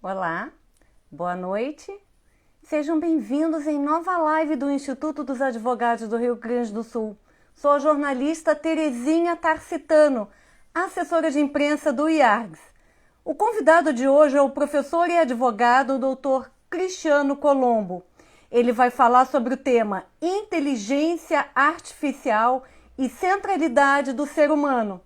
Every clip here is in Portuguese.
Olá, boa noite. Sejam bem-vindos em nova live do Instituto dos Advogados do Rio Grande do Sul. Sou a jornalista Terezinha Tarcitano, assessora de imprensa do IARGS. O convidado de hoje é o professor e advogado Dr. Cristiano Colombo. Ele vai falar sobre o tema inteligência artificial e centralidade do ser humano.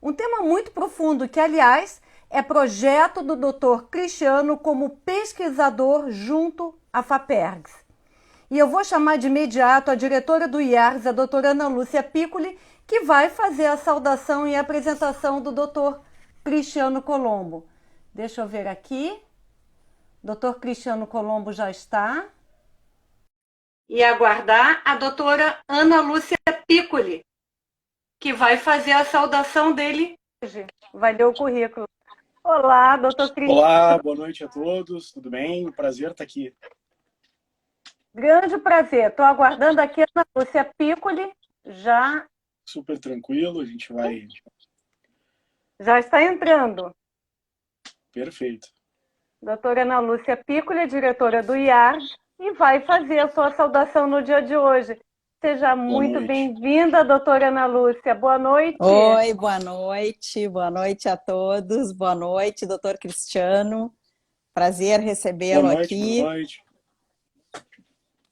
Um tema muito profundo que, aliás, é projeto do Dr. Cristiano como pesquisador junto à FAPERGS. E eu vou chamar de imediato a diretora do IARGS, a doutora Ana Lúcia Piccoli, que vai fazer a saudação e a apresentação do Dr. Cristiano Colombo. Deixa eu ver aqui. Dr. Cristiano Colombo já está. E aguardar a doutora Ana Lúcia Piccoli, que vai fazer a saudação dele hoje. Vai ler o currículo. Olá, doutor Cristiano. Olá, boa noite a todos, tudo bem? Prazer estar aqui. Grande prazer. Estou aguardando aqui a Ana Lúcia Piccoli. Já Super tranquilo, a gente vai... Já está entrando. Perfeito. Doutora Ana Lúcia Piccoli é diretora do IARGS e vai fazer a sua saudação no dia de hoje. Seja muito bem-vinda, doutora Ana Lúcia. Boa noite. Oi, boa noite. Boa noite a todos. Boa noite, doutor Cristiano. Prazer recebê-lo aqui. Boa noite.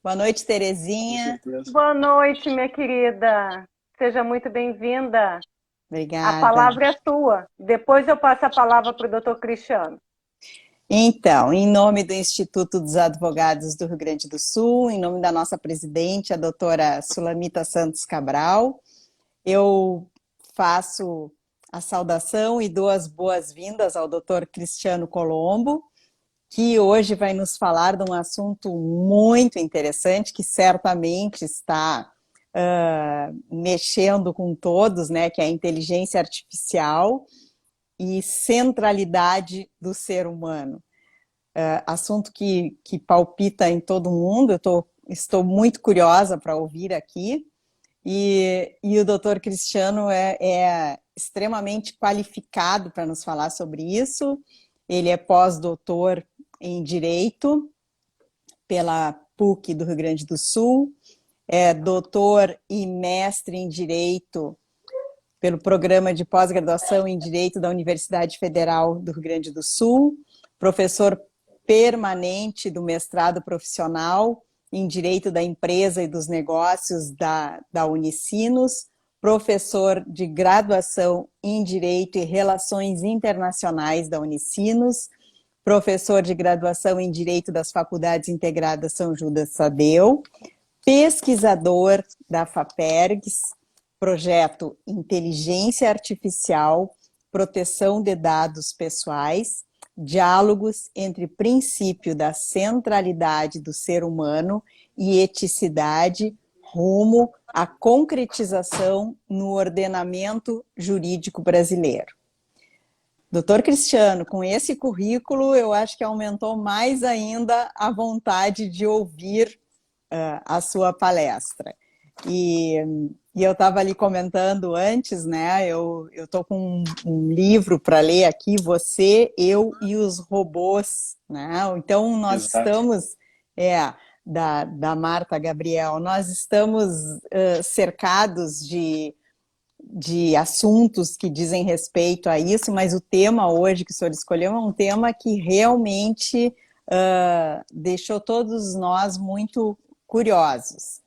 Boa noite, Terezinha. Boa noite, minha querida. Seja muito bem-vinda. Obrigada. A palavra é sua. Depois eu passo a palavra para o doutor Cristiano. Então, em nome do Instituto dos Advogados do Rio Grande do Sul, em nome da nossa presidente, a doutora Sulamita Santos Cabral, eu faço a saudação e dou as boas-vindas ao doutor Cristiano Colombo, que hoje vai nos falar de um assunto muito interessante, que certamente está mexendo com todos, né, que é a inteligência artificial e centralidade do ser humano. Assunto que palpita em todo mundo, estou muito curiosa para ouvir aqui, e o doutor Cristiano é extremamente qualificado para nos falar sobre isso. Ele é pós-doutor em Direito pela PUC do Rio Grande do Sul, é doutor e mestre em Direito pelo Programa de Pós-Graduação em Direito da Universidade Federal do Rio Grande do Sul, professor permanente do mestrado profissional em Direito da Empresa e dos Negócios da Unicinos, professor de graduação em Direito e Relações Internacionais da Unicinos, professor de graduação em Direito das Faculdades Integradas São Judas Tadeu, pesquisador da FAPERGS, projeto Inteligência Artificial, Proteção de Dados Pessoais, diálogos entre princípio da centralidade do ser humano e eticidade rumo à concretização no ordenamento jurídico brasileiro. Doutor Cristiano, com esse currículo, eu acho que aumentou mais ainda a vontade de ouvir a sua palestra. E eu estava ali comentando antes, né? Eu estou com um livro para ler aqui, Você, Eu e os Robôs, né? Então nós estamos, da Marta Gabriel, nós estamos cercados de assuntos que dizem respeito a isso, mas o tema hoje que o senhor escolheu é um tema que realmente deixou todos nós muito curiosos.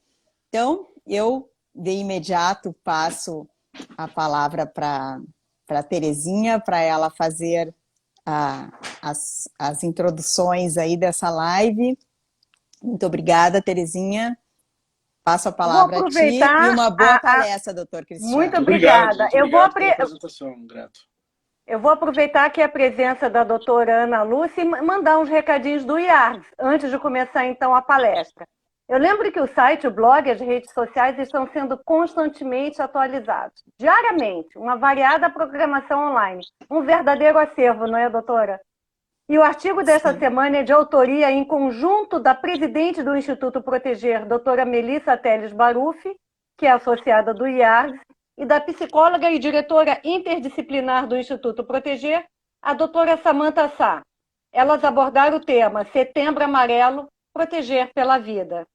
Então, eu de imediato passo a palavra para a Terezinha, para ela fazer as introduções aí dessa live. Muito obrigada, Terezinha. Passo a palavra a ti e uma boa palestra, doutor Cristiano. Muito obrigada. Obrigado pela apresentação, grato. Eu vou aproveitar aqui a presença da doutora Ana Lúcia e mandar uns recadinhos do IARGS, antes de começar então a palestra. Eu lembro que o site, o blog e as redes sociais estão sendo constantemente atualizados. Diariamente, uma variada programação online. Um verdadeiro acervo, não é, doutora? E o artigo dessa semana é de autoria em conjunto da presidente do Instituto Proteger, doutora Melissa Teles Baruffi, que é associada do IARGS, e da psicóloga e diretora interdisciplinar do Instituto Proteger, a doutora Samantha Sá. Elas abordaram o tema Setembro Amarelo, Proteger pela Vida.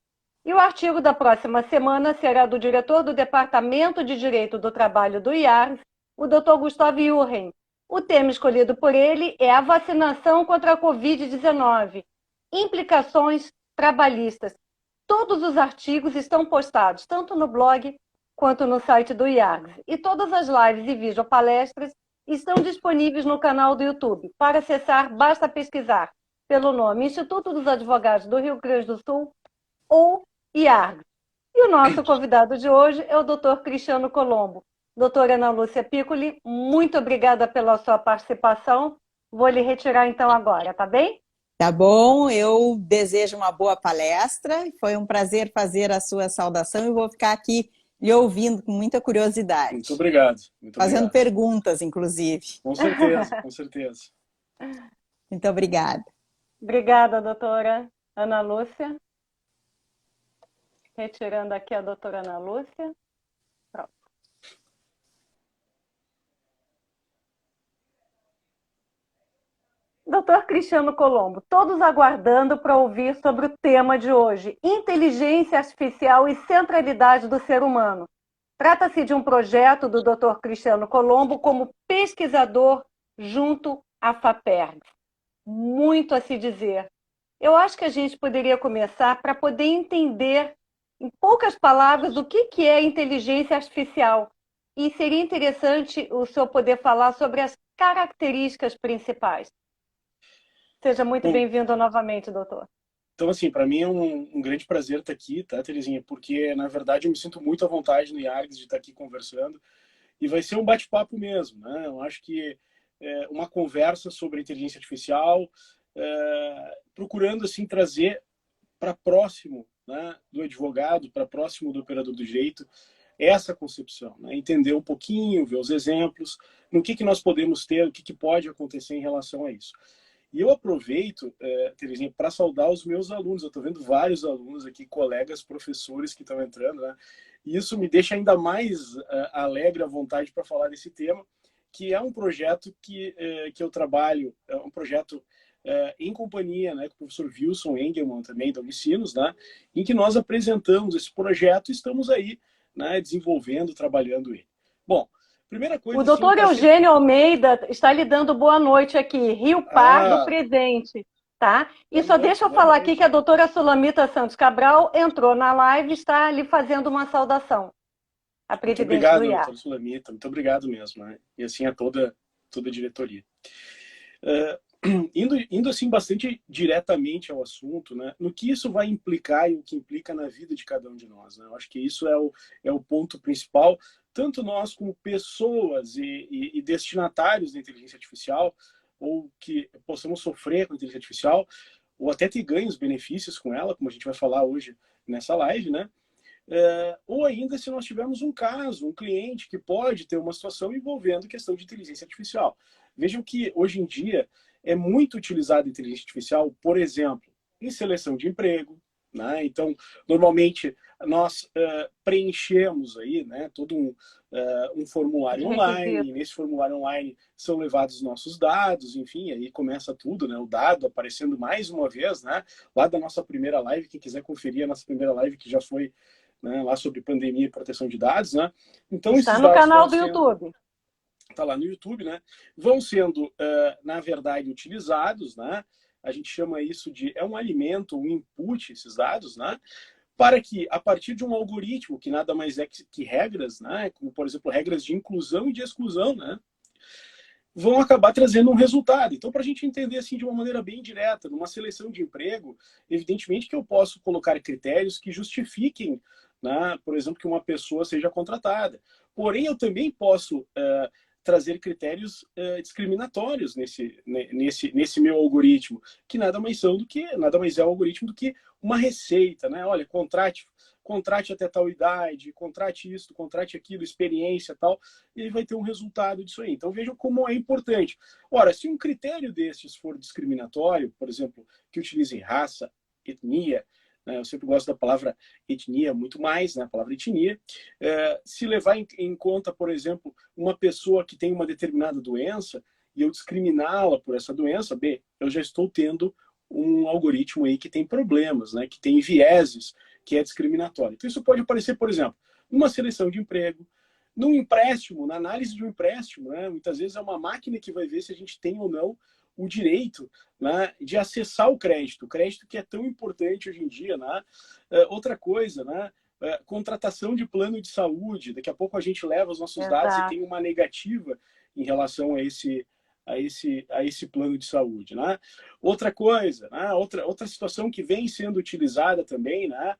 E o artigo da próxima semana será do diretor do Departamento de Direito do Trabalho do IARS, o Dr. Gustavo Jurgen. O tema escolhido por ele é a vacinação contra a Covid-19, implicações trabalhistas. Todos os artigos estão postados, tanto no blog quanto no site do IARS. E todas as lives e videopalestras estão disponíveis no canal do YouTube. Para acessar, basta pesquisar pelo nome Instituto dos Advogados do Rio Grande do Sul ou IARG. E o nosso convidado de hoje é o Dr. Cristiano Colombo. Doutora Ana Lúcia Piccoli, muito obrigada pela sua participação. Vou lhe retirar então agora, tá bem? Tá bom, eu desejo uma boa palestra. Foi um prazer fazer a sua saudação e vou ficar aqui lhe ouvindo com muita curiosidade. Muito obrigado. Fazendo perguntas, inclusive. Com certeza, com certeza. Muito obrigada. Obrigada, doutora Ana Lúcia. Retirando aqui a doutora Ana Lúcia. Pronto. Doutor Cristiano Colombo, todos aguardando para ouvir sobre o tema de hoje, inteligência artificial e centralidade do ser humano. Trata-se de um projeto do Dr. Cristiano Colombo como pesquisador junto à FAPERJ. Muito a se dizer. Eu acho que a gente poderia começar para poder entender, em poucas palavras, o que é inteligência artificial. E seria interessante o senhor poder falar sobre as características principais. Seja muito bem-vindo novamente, doutor. Então, assim, para mim é um grande prazer estar aqui, tá, Terezinha? Porque, na verdade, eu me sinto muito à vontade no IARGS de estar aqui conversando. E vai ser um bate-papo mesmo, né? Eu acho que uma conversa sobre inteligência artificial, procurando, assim, trazer para próximo, né, do advogado, para próximo do operador do direito, essa concepção, né? Entender um pouquinho, ver os exemplos, no que nós podemos ter, o que pode acontecer em relação a isso. E eu aproveito, Terezinha, para saudar os meus alunos. Eu estou vendo vários alunos aqui, colegas, professores que estão entrando, né? E isso me deixa ainda mais alegre à vontade para falar desse tema, que é um projeto que eu trabalho, é um projeto em companhia, né, com o professor Wilson Engelmann, também da Unicinos, né, em que nós apresentamos esse projeto e estamos aí, né, desenvolvendo, trabalhando ele. Bom, primeira coisa... O doutor Eugênio Almeida está lhe dando boa noite aqui, Rio Pardo presente, tá? E só deixa eu falar aqui que a doutora Sulamita Santos Cabral entrou na live e está lhe fazendo uma saudação. A presidente muito obrigado, do IAR. doutora Sulamita, muito obrigado mesmo, né? E assim a toda a diretoria. Indo assim bastante diretamente ao assunto, né, no que isso vai implicar e o que implica na vida de cada um de nós, né? Eu acho que isso é o ponto principal, tanto nós como pessoas e destinatários da inteligência artificial, ou que possamos sofrer com a inteligência artificial, ou até ter ganhos, benefícios com ela, como a gente vai falar hoje nessa live, né? Ou ainda se nós tivermos um caso, um cliente que pode ter uma situação envolvendo questão de inteligência artificial. Vejam que hoje em dia é muito utilizada a inteligência artificial, por exemplo, em seleção de emprego, né? Então, normalmente, nós preenchemos aí, né, todo um formulário online, e nesse formulário online são levados os nossos dados, enfim, aí começa tudo, né, o dado aparecendo mais uma vez, né, lá da nossa primeira live, quem quiser conferir a nossa primeira live, que já foi, né, lá sobre pandemia e proteção de dados, né? Então, está no canal do YouTube. Está lá no YouTube, né? Vão sendo, na verdade, utilizados, né? A gente chama isso de... é um alimento, um input, esses dados, né? Para que, a partir de um algoritmo, que nada mais é que regras, né? Como, por exemplo, regras de inclusão e de exclusão, né? Vão acabar trazendo um resultado. Então, para a gente entender assim de uma maneira bem direta, numa seleção de emprego, evidentemente que eu posso colocar critérios que justifiquem, né? Por exemplo, que uma pessoa seja contratada. Porém, eu também posso... trazer critérios discriminatórios nesse meu algoritmo, que nada mais é o algoritmo do que uma receita, né? Olha, contrate até tal idade, contrate isso, contrate aquilo, experiência tal, e ele vai ter um resultado disso aí. Então vejam como é importante. Ora, se um critério desses for discriminatório, por exemplo, que utilize raça, etnia, eu sempre gosto da palavra etnia muito mais, né? A palavra etnia. Se levar em conta, por exemplo, uma pessoa que tem uma determinada doença, e eu discriminá-la por essa doença, B, eu já estou tendo um algoritmo aí que tem problemas, né, que tem vieses, que é discriminatório. Então isso pode aparecer, por exemplo, numa seleção de emprego, num empréstimo, na análise de um empréstimo, né, muitas vezes é uma máquina que vai ver se a gente tem ou não o direito, né, de acessar o crédito que é tão importante hoje em dia, né? Outra coisa, né? Contratação de plano de saúde, daqui a pouco a gente leva os nossos dados e tem uma negativa em relação a esse plano de saúde, né? Outra coisa, né? Outra situação que vem sendo utilizada também, né?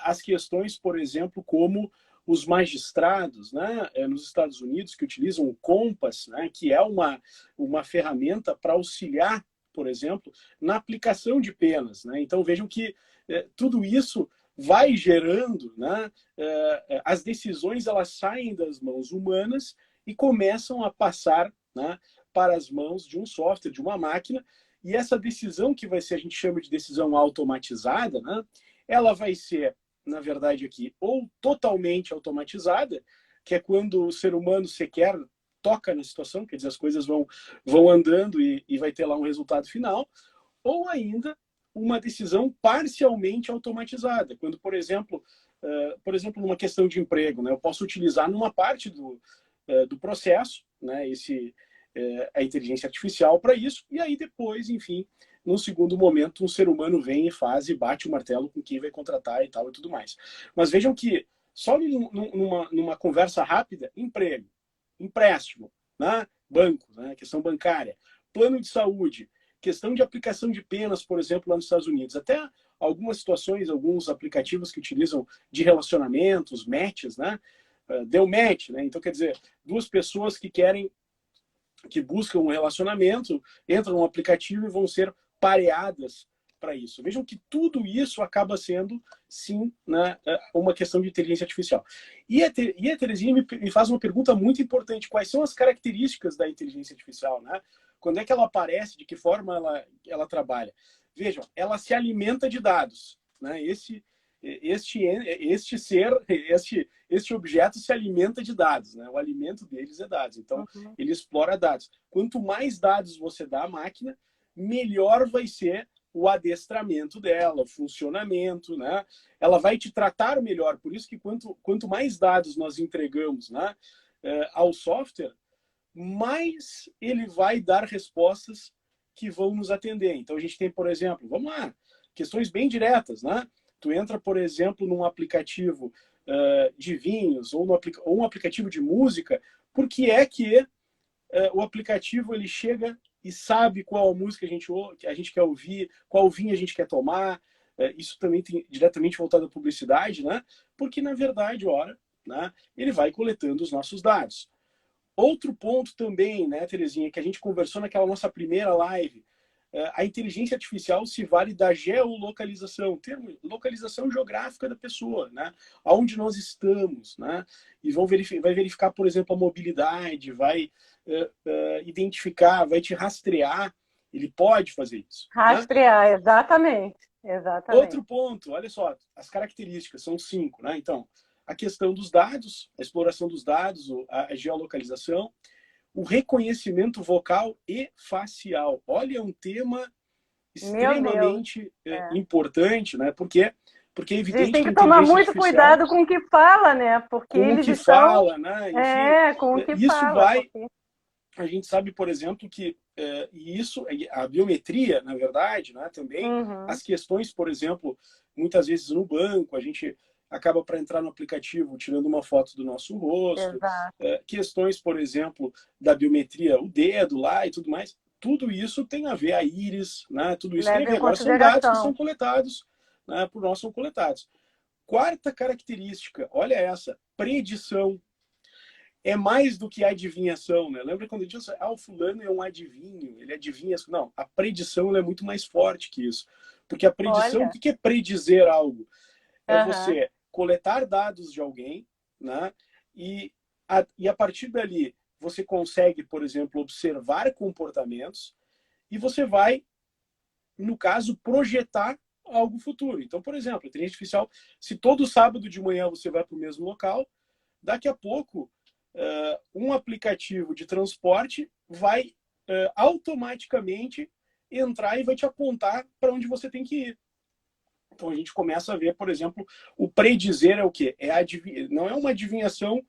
As questões, por exemplo, como os magistrados, né, nos Estados Unidos, que utilizam o Compass, né, que é uma ferramenta para auxiliar, por exemplo, na aplicação de penas, né? Então vejam que tudo isso vai gerando, né, as decisões elas saem das mãos humanas e começam a passar, né, para as mãos de um software, de uma máquina, e essa decisão que vai ser, a gente chama de decisão automatizada, né, ela vai ser, na verdade, aqui, ou totalmente automatizada, que é quando o ser humano sequer toca na situação, quer dizer, as coisas vão andando e vai ter lá um resultado final, ou ainda uma decisão parcialmente automatizada, quando, por exemplo, numa questão de emprego, né, eu posso utilizar numa parte do processo, né, a inteligência artificial para isso, e aí depois, enfim, num segundo momento, um ser humano vem e faz e bate o martelo com quem vai contratar e tal e tudo mais. Mas vejam que só numa conversa rápida, emprego, empréstimo, né? Banco, né? Questão bancária, plano de saúde, questão de aplicação de penas, por exemplo, lá nos Estados Unidos. Até algumas situações, alguns aplicativos que utilizam de relacionamentos, matches, né? Deu match, né? Então, quer dizer, duas pessoas que buscam um relacionamento, entram no aplicativo e vão ser pareadas para isso. Vejam que tudo isso acaba sendo, sim, né, uma questão de inteligência artificial. E a Terezinha me faz uma pergunta muito importante. Quais são as características da inteligência artificial? Né? Quando é que ela aparece? De que forma ela trabalha? Vejam, ela se alimenta de dados. Né? Este objeto se alimenta de dados, né? O alimento deles é dados. Então, ele explora dados. Quanto mais dados você dá à máquina, melhor vai ser o adestramento dela, o funcionamento, né? Ela vai te tratar melhor. Por isso que quanto mais dados nós entregamos, né, ao software, mais ele vai dar respostas que vão nos atender. Então, a gente tem, por exemplo, vamos lá, questões bem diretas, né? Tu entra, por exemplo, num aplicativo de vinhos ou um aplicativo de música, por que é que o aplicativo ele chega e sabe qual a música a gente quer ouvir, qual vinho a gente quer tomar? Isso também tem diretamente voltado à publicidade, né? Porque, na verdade, né, ele vai coletando os nossos dados. Outro ponto também, né, Terezinha, que a gente conversou naquela nossa primeira live, a inteligência artificial se vale da geolocalização, termo localização geográfica da pessoa, né? Aonde nós estamos, né? E vai verificar, por exemplo, a mobilidade, vai identificar, vai te rastrear. Ele pode fazer isso. Rastrear, né? Exatamente. Outro ponto, olha só, as características são 5, né? Então, a questão dos dados, a exploração dos dados, a geolocalização, o reconhecimento vocal e facial. Olha, é um tema extremamente importante, né? Porque é evidente que a gente tem que tomar muito cuidado com o que fala, né? Porque com eles o que estão... fala, né? Enfim, com o que isso fala. A gente sabe, por exemplo, que a biometria, na verdade, né? Também as questões, por exemplo, muitas vezes no banco, a gente acaba para entrar no aplicativo tirando uma foto do nosso rosto. Questões, por exemplo, da biometria, o dedo lá e tudo mais. Tudo isso tem a ver, a íris, né? Tudo isso tem a ver. Agora são dados que são coletados, né? Por nós são coletados. Quarta característica, olha essa, predição. É mais do que adivinhação, né? Lembra quando a gente disse, o fulano é um adivinho, ele adivinha. Não, a predição é muito mais forte que isso. Porque a predição, o que é predizer algo? É você coletar dados de alguém, né? E a partir dali você consegue, por exemplo, observar comportamentos e você vai, no caso, projetar algo futuro. Então, por exemplo, a inteligência artificial, se todo sábado de manhã você vai para o mesmo local, daqui a pouco um aplicativo de transporte vai automaticamente entrar e vai te apontar para onde você tem que ir. Então a gente começa a ver, por exemplo, o predizer é o quê? Não é uma adivinhação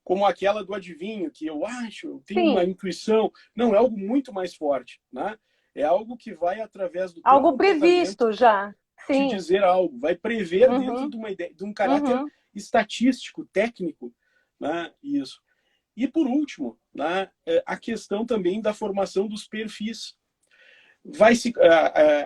como aquela do adivinho, que eu acho, eu tenho uma intuição. Não, é algo muito mais forte, né? É algo que vai, através do teu Algo comportamento, previsto já. te Sim. dizer algo, vai prever dentro de uma ideia, de um caráter estatístico, técnico, né? Isso. E por último, né, a questão também da formação dos perfis. Vai se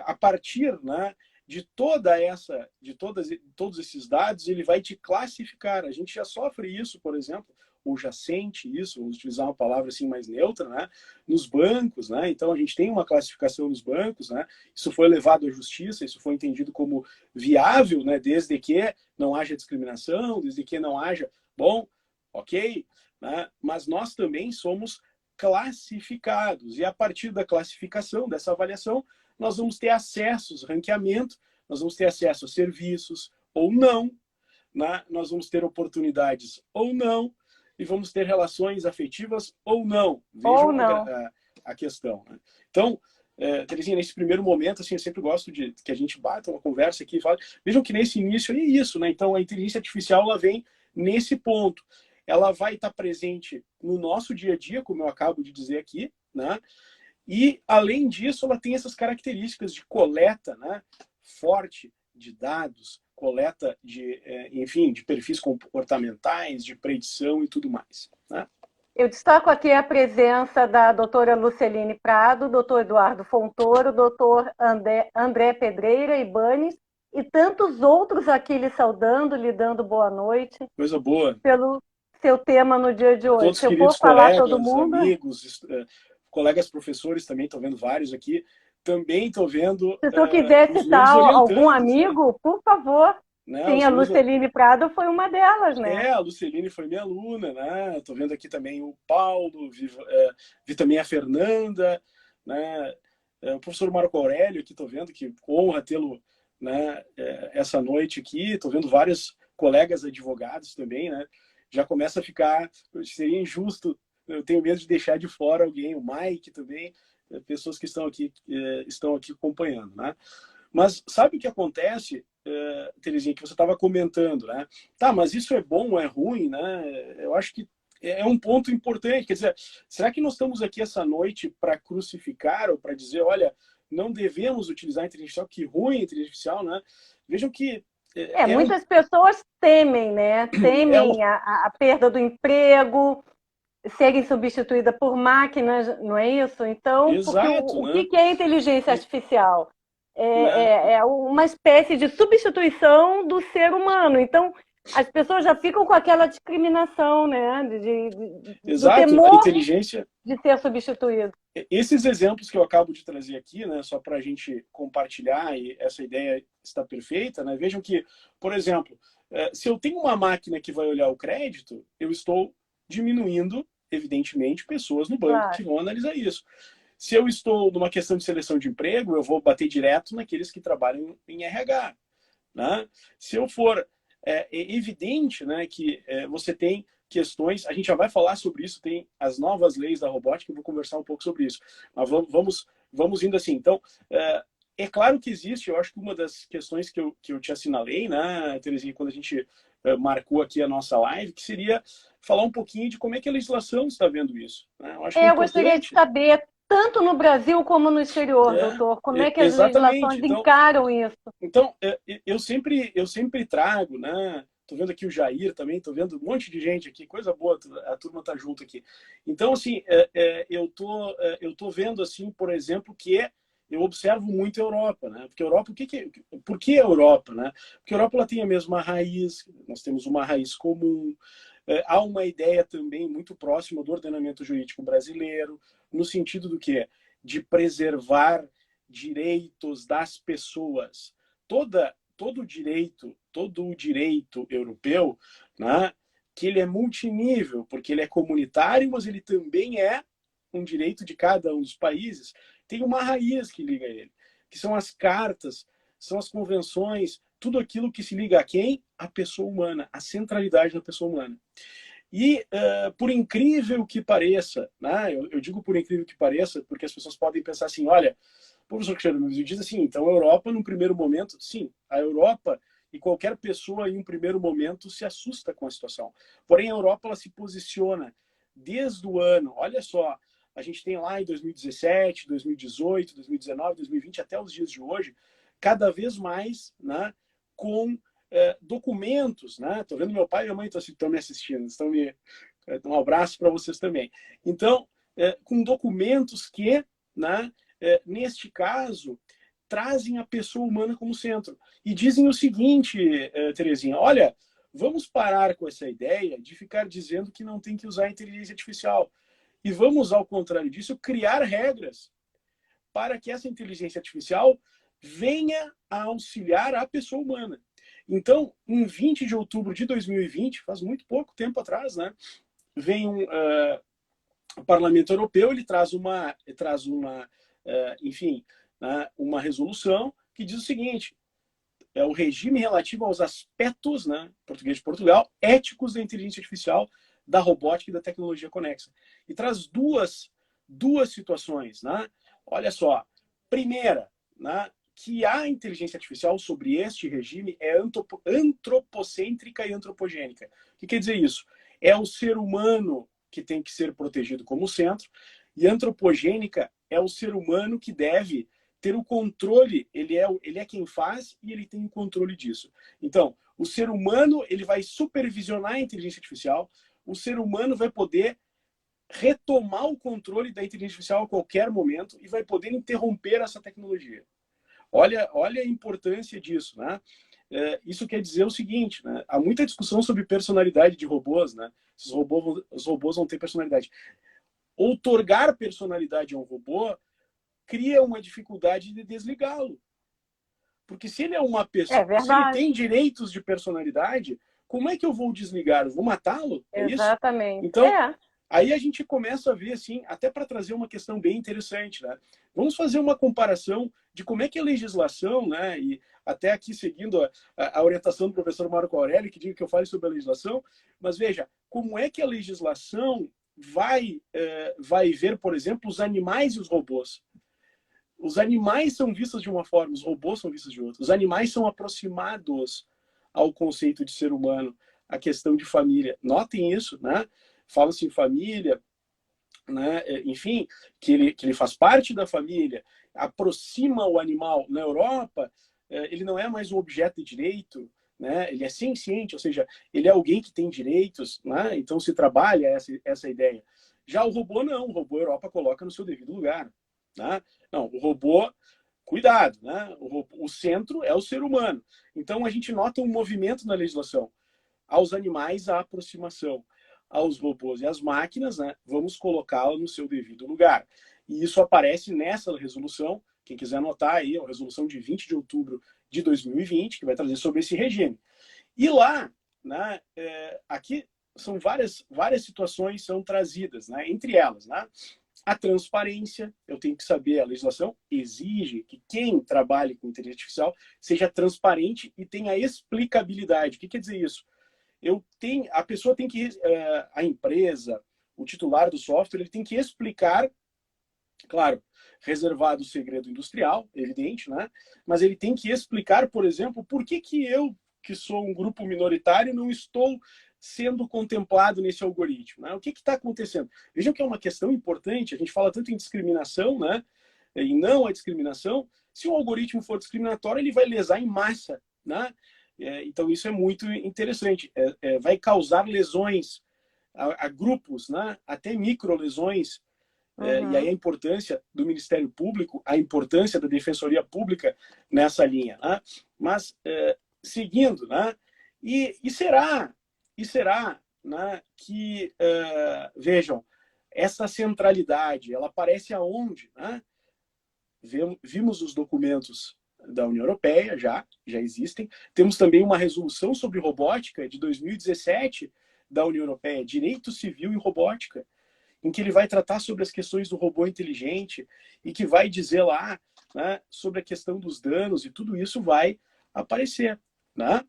a partir, né, de todos esses dados, ele vai te classificar. A gente já sofre isso, por exemplo, ou já sente isso, vamos utilizar uma palavra assim mais neutra, né, nos bancos, né? Então a gente tem uma classificação nos bancos, né? Isso foi levado à justiça, isso foi entendido como viável, né, desde que não haja discriminação, desde que não haja, bom, OK, né? Mas nós também somos classificados, e a partir da classificação, dessa avaliação, nós vamos ter acessos, ranqueamento, nós vamos ter acesso a serviços ou não, né? Nós vamos ter oportunidades ou não, e vamos ter relações afetivas ou não. Vejam ou não. a questão, né? Então, Terezinha, nesse primeiro momento, assim, eu sempre gosto de que a gente bata uma conversa aqui e fala, vejam que nesse início é isso, né? Então, a inteligência artificial, ela vem nesse ponto. Ela vai estar presente no nosso dia a dia, como eu acabo de dizer aqui, né? E, além disso, ela tem essas características de coleta, né, forte de dados, coleta de, enfim, de perfis comportamentais, de predição e tudo mais, né? Eu destaco aqui a presença da doutora Luceline Prado, doutor Eduardo Fontoro, doutor André Pedreira Ibanes e tantos outros aqui lhe saudando, lhe dando boa noite. Coisa boa. Pelo seu tema no dia de hoje. Todos Se eu queridos for falar colegas, todo mundo... amigos, colegas professores também, estou vendo vários aqui, também estou vendo... Se eu quiser citar algum amigo, né? Por favor. Né? Sim, a Luceline Prado foi uma delas, né? A Luceline foi minha aluna, né? Estou vendo aqui também o Paulo, vi também a Fernanda, né? O professor Marco Aurélio aqui, estou vendo, que honra tê-lo, né, essa noite aqui. Estou vendo vários colegas advogados também, né? Já começa a ficar, seria injusto, eu tenho medo de deixar de fora alguém, o Mike também, pessoas que estão aqui acompanhando, né? Mas sabe o que acontece, Terezinha, que você estava comentando, né? Tá, mas isso é bom ou é ruim, né? Eu acho que é um ponto importante. Quer dizer, será que nós estamos aqui essa noite para crucificar ou para dizer, olha, não devemos utilizar a inteligência artificial, que ruim a inteligência artificial, né? Vejam que... muitas pessoas temem, né? Temem a perda do emprego, serem substituídas por máquinas, não é isso? Então, exato, porque o que é inteligência artificial? É uma espécie de substituição do ser humano. Então, as pessoas já ficam com aquela discriminação, né? Exato, do temor a inteligência... de ser substituído. Esses exemplos que eu acabo de trazer aqui, né, só para a gente compartilhar, e essa ideia está perfeita, né? Vejam que, por exemplo, se eu tenho uma máquina que vai olhar o crédito, eu estou diminuindo, evidentemente, pessoas no banco que vão analisar isso. Se eu estou numa questão de seleção de emprego, eu vou bater direto naqueles que trabalham em RH, né? Se eu for... É evidente, né, que você tem questões, a gente já vai falar sobre isso, tem as novas leis da robótica, eu vou conversar um pouco sobre isso. Mas vamos indo assim. Então, é claro que existe, eu acho que uma das questões que eu te assinalei, né, Terezinha, quando a gente marcou aqui a nossa live, que seria falar um pouquinho de como é que a legislação está vendo isso. Né? Eu acho que é importante. Eu gostaria de saber, tanto no Brasil como no exterior, doutor, como é que as legislações encaram isso? Então, eu sempre trago, né? Tô vendo aqui o Jair também, tô vendo um monte de gente aqui, coisa boa, a turma tá junto aqui. Então, assim, eu tô vendo, assim, por exemplo, que eu observo muito a Europa, né? Porque a Europa, por que a Europa, né? Porque a Europa ela tem a mesma raiz, nós temos uma raiz comum, há uma ideia também muito próxima do ordenamento jurídico brasileiro, no sentido do quê? De preservar direitos das pessoas. Todo o direito europeu, né, que ele é multinível, porque ele é comunitário, mas ele também é um direito de cada um dos países, tem uma raiz que liga ele, que são as cartas, são as convenções, tudo aquilo que se liga a quem? A pessoa humana, a centralidade da pessoa humana. E, por incrível que pareça, né, eu digo por incrível que pareça, porque as pessoas podem pensar assim, olha, professor Cristiano, me diz assim, então a Europa, num primeiro momento, sim, a Europa e qualquer pessoa em um primeiro momento se assusta com a situação. Porém, a Europa ela se posiciona desde o ano, olha só, a gente tem lá em 2017, 2018, 2019, 2020, até os dias de hoje, cada vez mais, né, com documentos, né? Tô vendo meu pai e minha mãe estão me assistindo, um abraço para vocês também. Então, com documentos que, né, neste caso, trazem a pessoa humana como centro. E dizem o seguinte, Terezinha, olha, vamos parar com essa ideia de ficar dizendo que não tem que usar a inteligência artificial. E vamos, ao contrário disso, criar regras para que essa inteligência artificial venha a auxiliar a pessoa humana. Então, em 20 de outubro de 2020, faz muito pouco tempo atrás, né, vem o Parlamento Europeu, ele traz enfim, né, uma resolução que diz o seguinte, é o regime relativo aos aspectos, né, português de Portugal, éticos da inteligência artificial, da robótica e da tecnologia conexa. E traz duas situações, né? Olha só, primeira, né, que a inteligência artificial sobre este regime é antropocêntrica e antropogênica. O que quer dizer isso? É o ser humano que tem que ser protegido como centro, e antropogênica é o ser humano que deve ter o controle, ele é quem faz e ele tem o controle disso. Então, o ser humano ele vai supervisionar a inteligência artificial, o ser humano vai poder retomar o controle da inteligência artificial a qualquer momento e vai poder interromper essa tecnologia. Olha a importância disso, né? Isso quer dizer o seguinte, né? Há muita discussão sobre personalidade de robôs, né? Os robôs vão ter personalidade. Outorgar personalidade a um robô cria uma dificuldade de desligá-lo. Porque se ele é uma pessoa, se ele tem direitos de personalidade, como é que eu vou desligar? Eu vou matá-lo? É Exatamente. Isso? Então, aí a gente começa a ver, assim, até para trazer uma questão bem interessante, né? Vamos fazer uma comparação de como é que a legislação, né? E até aqui seguindo a orientação do professor Marco Aurélio, que diz que eu fale sobre a legislação, mas veja, como é que a legislação vai ver, por exemplo, os animais e os robôs? Os animais são vistos de uma forma, os robôs são vistos de outra. Os animais são aproximados ao conceito de ser humano, a questão de família. Notem isso, né? Fala-se em família, né? Enfim, que ele faz parte da família, aproxima o animal. Na Europa, ele não é mais um objeto de direito, né? Ele é senciente, ou seja, ele é alguém que tem direitos, né? Então se trabalha essa ideia. Já o robô não, o robô a Europa coloca no seu devido lugar. Né? Não, o robô, cuidado, né? O centro é o ser humano. Então a gente nota um movimento na legislação. Aos animais, a aproximação. Aos robôs e às máquinas, né? Vamos colocá-la no seu devido lugar. E isso aparece nessa resolução. Quem quiser anotar aí, a resolução de 20 de outubro de 2020, que vai trazer sobre esse regime. E lá, né, aqui são várias situações são trazidas, né? Entre elas, né? A transparência, eu tenho que saber, a legislação exige que quem trabalhe com inteligência artificial seja transparente e tenha explicabilidade. O que quer dizer isso? A pessoa tem que, a empresa, o titular do software, ele tem que explicar, claro, reservado o segredo industrial, evidente, né? Mas ele tem que explicar, por exemplo, por que eu, que sou um grupo minoritário, não estou sendo contemplado nesse algoritmo, né? O que está acontecendo? Vejam que é uma questão importante, a gente fala tanto em discriminação, né? E não a discriminação. Se o algoritmo for discriminatório, ele vai lesar em massa, né? Então isso é muito interessante. Vai causar lesões a grupos, né? Até microlesões. E aí a importância do Ministério Público, a importância da Defensoria Pública nessa linha, né? Mas seguindo, né? E será, né, que, vejam, essa centralidade, ela aparece aonde? Né? Vimos os documentos da União Europeia, já existem. Temos também uma resolução sobre robótica de 2017 da União Europeia, Direito Civil e Robótica, em que ele vai tratar sobre as questões do robô inteligente e que vai dizer lá, né, sobre a questão dos danos, e tudo isso vai aparecer. Né?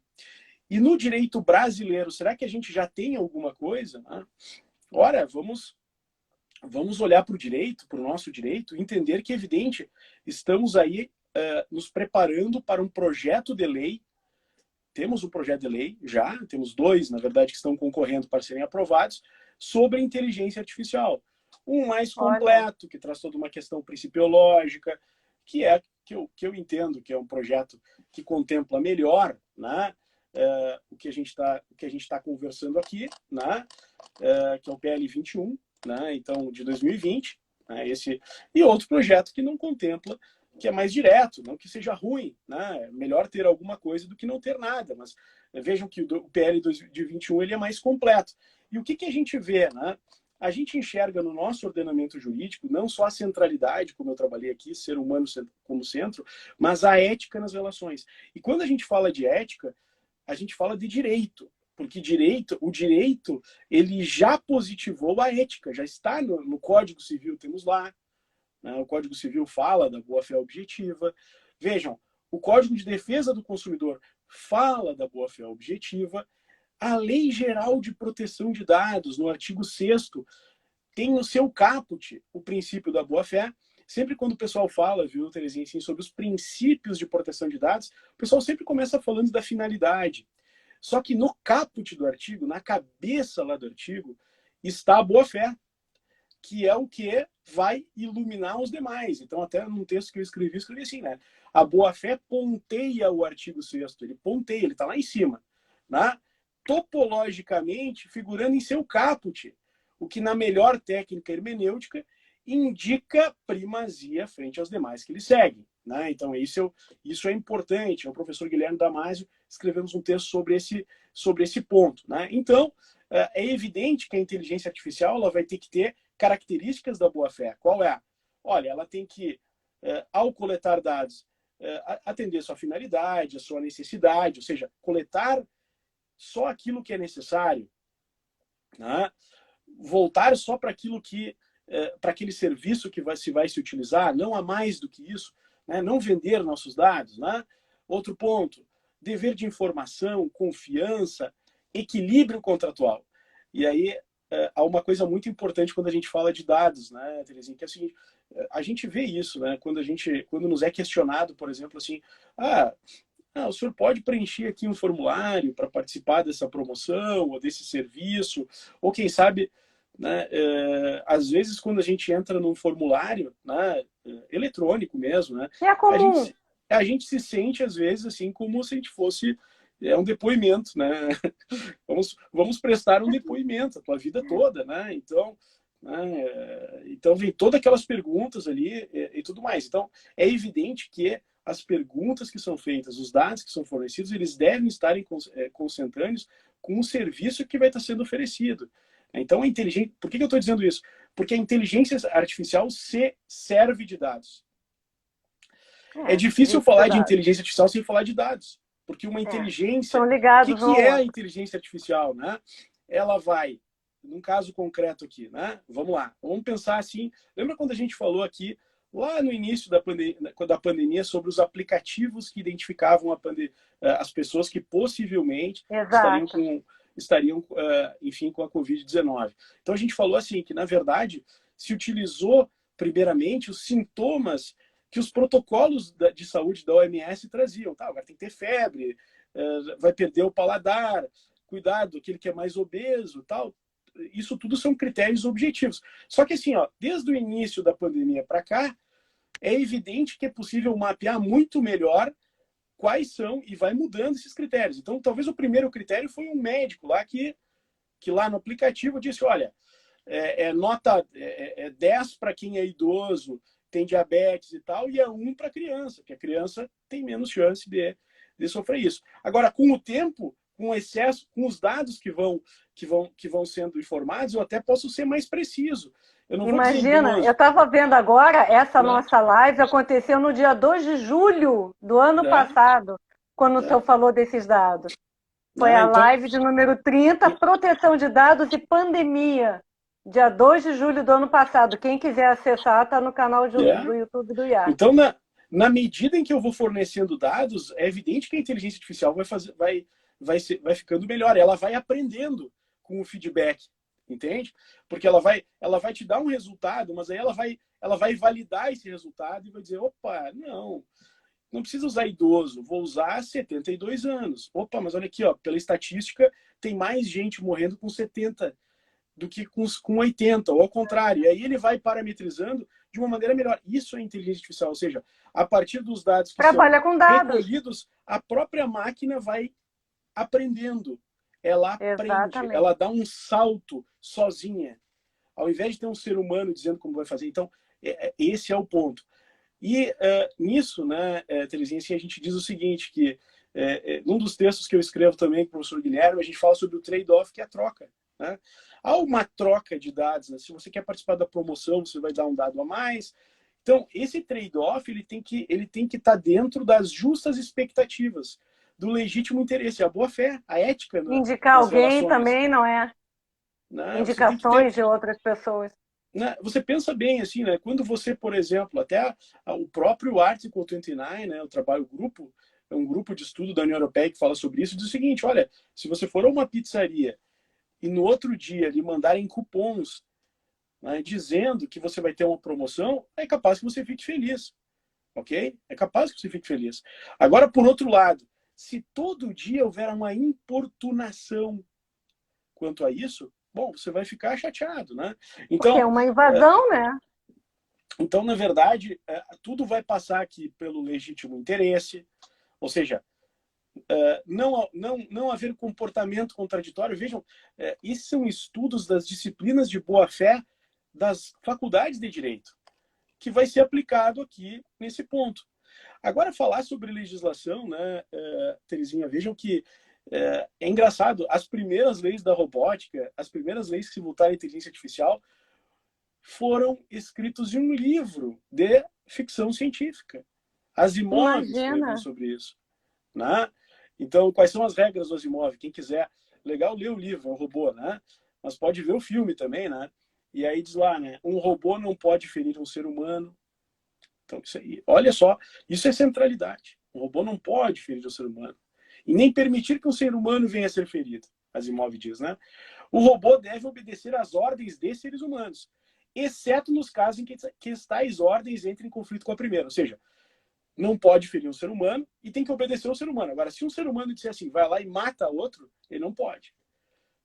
E no direito brasileiro, será que a gente já tem alguma coisa? Né? Ora, vamos olhar para o direito, para o nosso direito, e entender que, é evidente, estamos aí nos preparando para um projeto de lei. Temos um projeto de lei já, temos dois, na verdade, que estão concorrendo para serem aprovados, sobre a inteligência artificial. Um mais completo, que traz toda uma questão principiológica, que eu entendo que é um projeto que contempla melhor, né, o que a gente está conversando aqui, né, que é o PL 21, né, então, de 2020, né, e outro projeto que não contempla, que é mais direto, não que seja ruim, né? É melhor ter alguma coisa do que não ter nada, mas vejam que o PL de 21 ele é mais completo. E o que a gente vê, né? A gente enxerga no nosso ordenamento jurídico não só a centralidade, como eu trabalhei aqui, ser humano como centro, mas a ética nas relações. E quando a gente fala de ética, a gente fala de direito, porque o direito, ele já positivou a ética, já está no Código Civil, temos lá. O Código Civil fala da boa-fé objetiva. Vejam, o Código de Defesa do Consumidor fala da boa-fé objetiva. A Lei Geral de Proteção de Dados, no artigo 6º, tem no seu caput o princípio da boa-fé. Sempre quando o pessoal fala, viu, Terezinha, assim, sobre os princípios de proteção de dados, o pessoal sempre começa falando da finalidade. Só que no caput do artigo, na cabeça lá do artigo, está a boa-fé, que é o que vai iluminar os demais. Então, até num texto que eu escrevi assim, né? A boa-fé ponteia o artigo 6º, ele ponteia, ele está lá em cima, né? Topologicamente, figurando em seu caput, o que na melhor técnica hermenêutica indica primazia frente aos demais que ele segue, né? Então, isso é importante. O professor Guilherme Damasio escrevemos um texto sobre esse ponto, né? Então, é evidente que a inteligência artificial ela vai ter que ter características da boa-fé. Qual é? Olha, ela tem que, ao coletar dados, atender sua finalidade, a sua necessidade, ou seja, coletar só aquilo que é necessário, né? Voltar só para aquilo que, para aquele serviço que vai se utilizar, não há mais do que isso, né? Não vender nossos dados, né? Outro ponto, dever de informação, confiança, equilíbrio contratual. E aí há uma coisa muito importante quando a gente fala de dados, né, Terezinha, que é o seguinte, a gente vê isso, né, quando nos é questionado, por exemplo, assim, o senhor pode preencher aqui um formulário para participar dessa promoção ou desse serviço, ou quem sabe, né, às vezes quando a gente entra num formulário, né, eletrônico mesmo, né, É comum. a gente se sente às vezes assim como se a gente fosse um depoimento, né? Vamos prestar um depoimento a tua vida toda, né? Então, então vem todas aquelas perguntas ali e tudo mais. Então, é evidente que as perguntas que são feitas, os dados que são fornecidos, eles devem estar concentrâneos com o serviço que vai estar sendo oferecido. Então, a inteligência... Por que eu estou dizendo isso? Porque a inteligência artificial se serve de dados. É difícil falar de inteligência artificial sem falar de dados. Porque uma inteligência... São ligados, o que é a inteligência artificial? Né? Ela vai, num caso concreto aqui, né? Vamos lá, vamos pensar assim... Lembra quando a gente falou aqui, lá no início da pandemia, sobre os aplicativos que identificavam as pessoas que possivelmente estariam enfim, com a Covid-19. Então a gente falou assim, que na verdade se utilizou primeiramente os sintomas que os protocolos de saúde da OMS traziam. Tá, agora tem que ter febre, vai perder o paladar, cuidado, aquele que é mais obeso, tal. Isso tudo são critérios objetivos. Só que assim, desde o início da pandemia para cá, é evidente que é possível mapear muito melhor quais são, e vai mudando esses critérios. Então, talvez o primeiro critério foi um médico lá que lá no aplicativo disse, olha, nota 10 para quem é idoso, tem diabetes e tal, e é 1 para criança, porque a criança tem menos chance de sofrer isso. Agora, com o tempo, com o excesso, com os dados que vão sendo informados, eu até posso ser mais preciso. Eu não Imagina, eu estava vendo agora, essa nossa live aconteceu no dia 2 de julho do ano passado, quando o senhor falou desses dados. Foi a live de número 30, proteção de dados e pandemia. Dia 2 de julho do ano passado. Quem quiser acessar, está no canal do YouTube do IAR. Então, na medida em que eu vou fornecendo dados, é evidente que a inteligência artificial vai ficando melhor. Ela vai aprendendo com o feedback, entende? Porque ela vai te dar um resultado, mas aí ela vai validar esse resultado e vai dizer, opa, não precisa usar idoso, vou usar 72 anos. Opa, mas olha aqui, ó, pela estatística, tem mais gente morrendo com 70 do que com 80, ou ao contrário. E aí ele vai parametrizando de uma maneira melhor. Isso é inteligência artificial, ou seja, a partir dos dados que Trabalha são com dados. recolhidos, a própria máquina vai aprendendo. Ela aprende, Exatamente. ela dá um salto sozinha, ao invés de ter um ser humano dizendo como vai fazer. Então, esse é o ponto. E nisso, né, Terezinha, assim, a gente diz o seguinte, que num dos textos que eu escrevo também com o professor Guilherme, a gente fala sobre o trade-off, que é a troca. Né? Há uma troca de dados. Né? Se você quer participar da promoção, você vai dar um dado a mais. Então, esse trade-off ele tem que estar dentro das justas expectativas, do legítimo interesse, a boa-fé, a ética Indicar nas alguém relações. também, não é? Né? Você tem que Indicações ter, de outras pessoas. né? Você pensa bem assim, né? Quando você, por exemplo, até o próprio Article 29, né, o trabalho grupo, é um grupo de estudo da União Europeia que fala sobre isso, diz o seguinte, olha, se você for a uma pizzaria e no outro dia lhe mandarem cupons, né, dizendo que você vai ter uma promoção, é capaz que você fique feliz, ok? É capaz que você fique feliz. Agora, por outro lado, se todo dia houver uma importunação quanto a isso, bom, você vai ficar chateado, né? Porque é Então, uma invasão, né? então na verdade, tudo vai passar aqui pelo legítimo interesse, ou seja, não haver comportamento contraditório. Vejam, esses são estudos das disciplinas de boa-fé das faculdades de direito, que vai ser aplicado aqui nesse ponto. Agora, falar sobre legislação, né, Terezinha, vejam que é engraçado, as primeiras leis da robótica, as primeiras leis que se voltaram à inteligência artificial, foram escritos em um livro de ficção científica. Asimov escreveu Imagina. sobre isso. Né? Então, quais são as regras do Asimov? Quem quiser, legal, lê o livro, é um robô, né? Mas pode ver o filme também, né? E aí diz lá, né? Um robô não pode ferir um ser humano. Então, isso aí, olha só, isso é centralidade. Um robô não pode ferir um ser humano. E nem permitir que um ser humano venha a ser ferido. Asimov diz, né? O robô deve obedecer às ordens de seres humanos, exceto nos casos em que tais ordens entrem em conflito com a primeira. Ou seja, não pode ferir um ser humano e tem que obedecer ao ser humano. Agora, se um ser humano disser assim, vai lá e mata outro, ele não pode.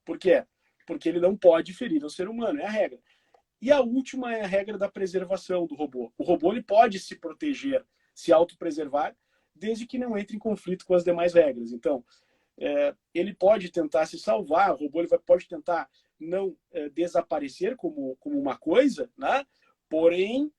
Por quê? Porque ele não pode ferir um ser humano, é a regra. E a última é a regra da preservação do robô. O robô ele pode se proteger, se autopreservar, desde que não entre em conflito com as demais regras. Então, ele pode tentar se salvar, o robô pode tentar não desaparecer como uma coisa, né? Porém,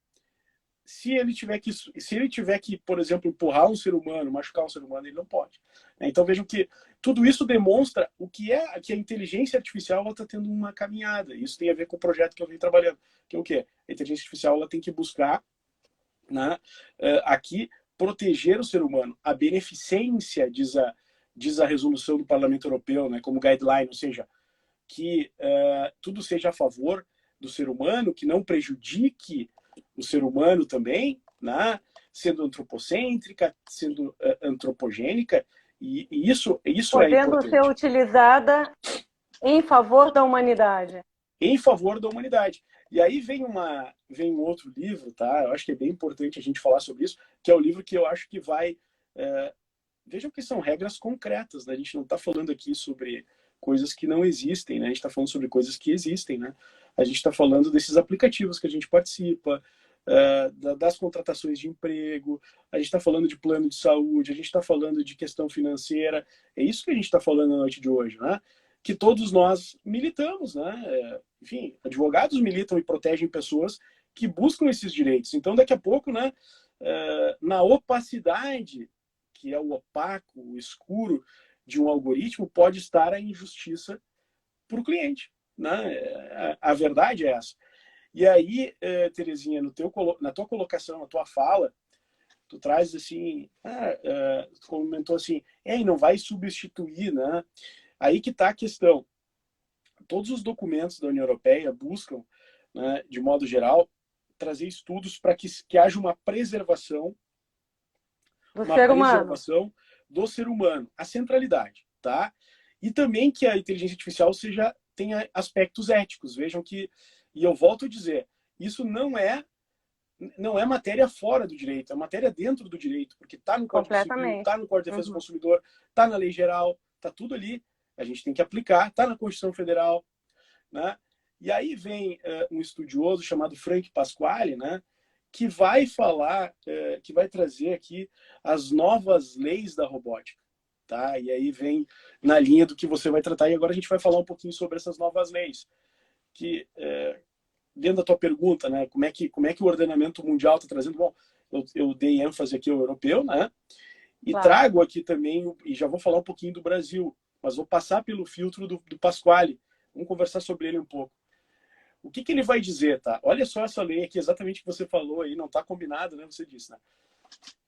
se ele tiver que, por exemplo, empurrar um ser humano, machucar um ser humano, ele não pode. Então vejam que tudo isso demonstra o que é que a inteligência artificial está tendo uma caminhada. Isso tem a ver com o projeto que eu venho trabalhando, que é o quê? A inteligência artificial ela tem que buscar, né, aqui proteger o ser humano. A beneficência, diz a resolução do Parlamento Europeu, né, como guideline, ou seja, que tudo seja a favor do ser humano, que não prejudique o ser humano também, né? Sendo antropocêntrica, sendo antropogênica, e isso é Podendo ser importante. utilizada em favor da humanidade. Em favor da humanidade. E aí vem um outro livro, tá? Eu acho que é bem importante a gente falar sobre isso, que é o livro que eu acho que vai... vejam que são regras concretas, né? A gente não está falando aqui sobre coisas que não existem, né? A gente está falando sobre coisas que existem, né? A gente está falando desses aplicativos que a gente participa, das contratações de emprego, a gente está falando de plano de saúde, a gente está falando de questão financeira. É isso que a gente está falando na noite de hoje, né? Que todos nós militamos, né? Enfim, advogados militam e protegem pessoas que buscam esses direitos. Então, daqui a pouco, né? Na opacidade, que é o opaco, o escuro de um algoritmo, pode estar a injustiça para o cliente, né? A verdade é essa. E aí, Terezinha, na tua colocação, na tua fala, tu traz assim, tu comentou assim, e não vai substituir, né? Aí que está a questão. Todos os documentos da União Europeia buscam, né, de modo geral, trazer estudos para que haja uma preservação Do ser humano. do ser humano, a centralidade. tá? E também que a inteligência artificial tenha aspectos éticos. Vejam que, e eu volto a dizer, isso não é matéria fora do direito, é matéria dentro do direito, porque está no Código Civil, está no Código de Defesa do Consumidor, está na Lei Geral, está tudo ali. A gente tem que aplicar, está na Constituição Federal, né? E aí vem um estudioso chamado Frank Pasquale, né, que vai falar, que vai trazer aqui as novas leis da robótica. Tá? E aí vem na linha do que você vai tratar, e agora a gente vai falar um pouquinho sobre essas novas leis. Que, dentro da tua pergunta, né, como é que o ordenamento mundial está trazendo? Bom, eu dei ênfase aqui ao europeu, né? E claro, trago aqui também, e já vou falar um pouquinho do Brasil, mas vou passar pelo filtro do Pasquale. Vamos conversar sobre ele um pouco. O que ele vai dizer, tá? Olha só essa lei aqui, exatamente o que você falou aí, não está combinado, né? Você disse, né?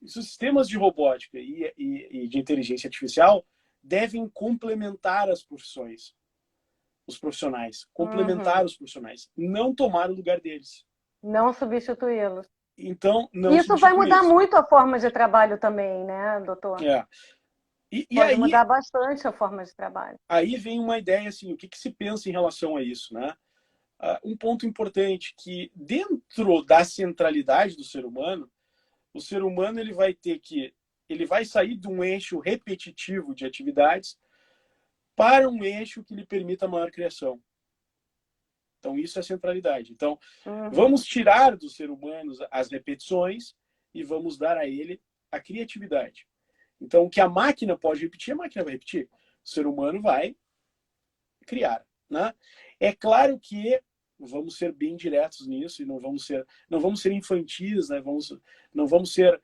Os sistemas de robótica e de inteligência artificial devem complementar as profissões, os profissionais, complementar os profissionais, não tomar o lugar deles. Não substituí-los. Então, não isso vai mudar muito a forma de trabalho também, né, doutor? Pode mudar bastante a forma de trabalho. Aí vem uma ideia assim, o que se pensa em relação a isso, né? Um ponto importante, que dentro da centralidade do ser humano, o ser humano ele vai sair de um eixo repetitivo de atividades para um eixo que lhe permita maior criação. Então, isso é centralidade. Então, vamos tirar do ser humano as repetições e vamos dar a ele a criatividade. Então, o que a máquina pode repetir, a máquina vai repetir. O ser humano vai criar, né? É claro que vamos ser bem diretos nisso e não vamos ser infantis, né? Não vamos ser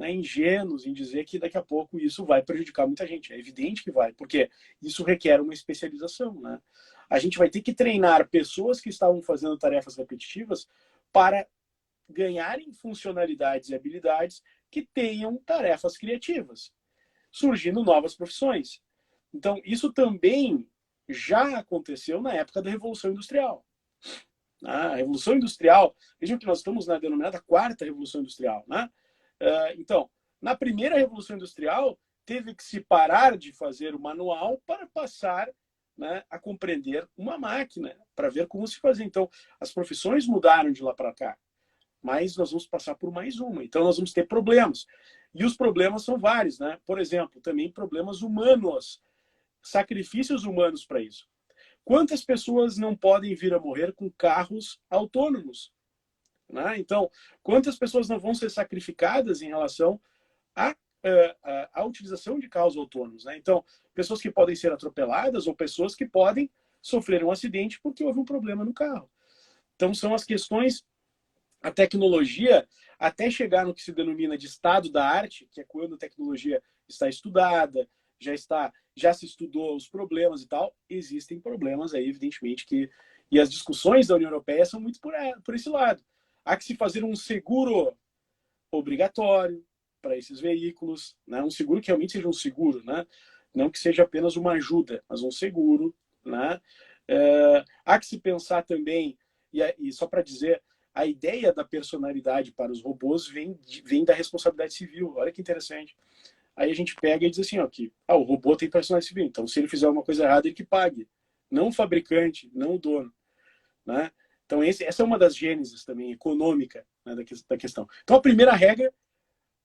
ingênuos em dizer que daqui a pouco isso vai prejudicar muita gente. É evidente que vai, porque isso requer uma especialização, né? A gente vai ter que treinar pessoas que estavam fazendo tarefas repetitivas para ganharem funcionalidades e habilidades que tenham tarefas criativas, surgindo novas profissões. Então, isso também já aconteceu na época da Revolução Industrial. A Revolução Industrial, vejam que nós estamos na denominada quarta Revolução Industrial, né? Então, na primeira Revolução Industrial, teve que se parar de fazer o manual para passar, né, a compreender uma máquina, para ver como se fazia. Então, as profissões mudaram de lá para cá, mas nós vamos passar por mais uma. Então, nós vamos ter problemas. E os problemas são vários, né? Por exemplo, também problemas humanos, sacrifícios humanos para isso. Quantas pessoas não podem vir a morrer com carros autônomos? Né? Então, quantas pessoas não vão ser sacrificadas em relação à utilização de carros autônomos? Né? Então, pessoas que podem ser atropeladas ou pessoas que podem sofrer um acidente porque houve um problema no carro. Então, são as questões, a tecnologia, até chegar no que se denomina de estado da arte, que é quando a tecnologia está estudada, já se estudou os problemas e tal, existem problemas aí, evidentemente, e as discussões da União Europeia são muito por esse lado. Há que se fazer um seguro obrigatório para esses veículos, né? Um seguro que realmente seja um seguro, né? Não que seja apenas uma ajuda, mas um seguro, né? Há que se pensar também, e só para dizer, a ideia da personalidade para os robôs vem da responsabilidade civil. Olha que interessante. Aí a gente pega e diz assim, ó, que o robô tem personalidade civil, então se ele fizer uma coisa errada, ele que pague. Não o fabricante, não o dono. Né? Então essa é uma das gêneses também econômica, né, da questão. Então a primeira regra,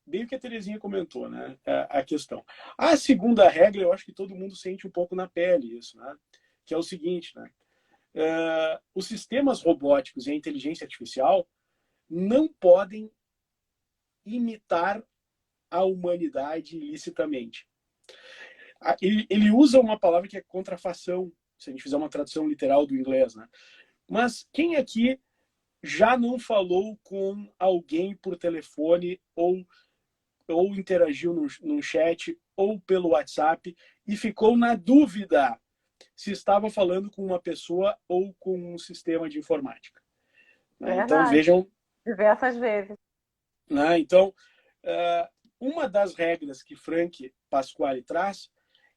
bem o que a Terezinha comentou, né, a questão. A segunda regra, eu acho que todo mundo sente um pouco na pele isso, né, que é o seguinte, né, os sistemas robóticos e a inteligência artificial não podem imitar a humanidade ilicitamente. Ele usa uma palavra que é contrafação, se a gente fizer uma tradução literal do inglês, né? Mas quem aqui já não falou com alguém por telefone ou interagiu num chat ou pelo WhatsApp e ficou na dúvida se estava falando com uma pessoa ou com um sistema de informática? Né? Então, vejam... Diversas vezes. Né? Então, uma das regras que Frank Pasquale traz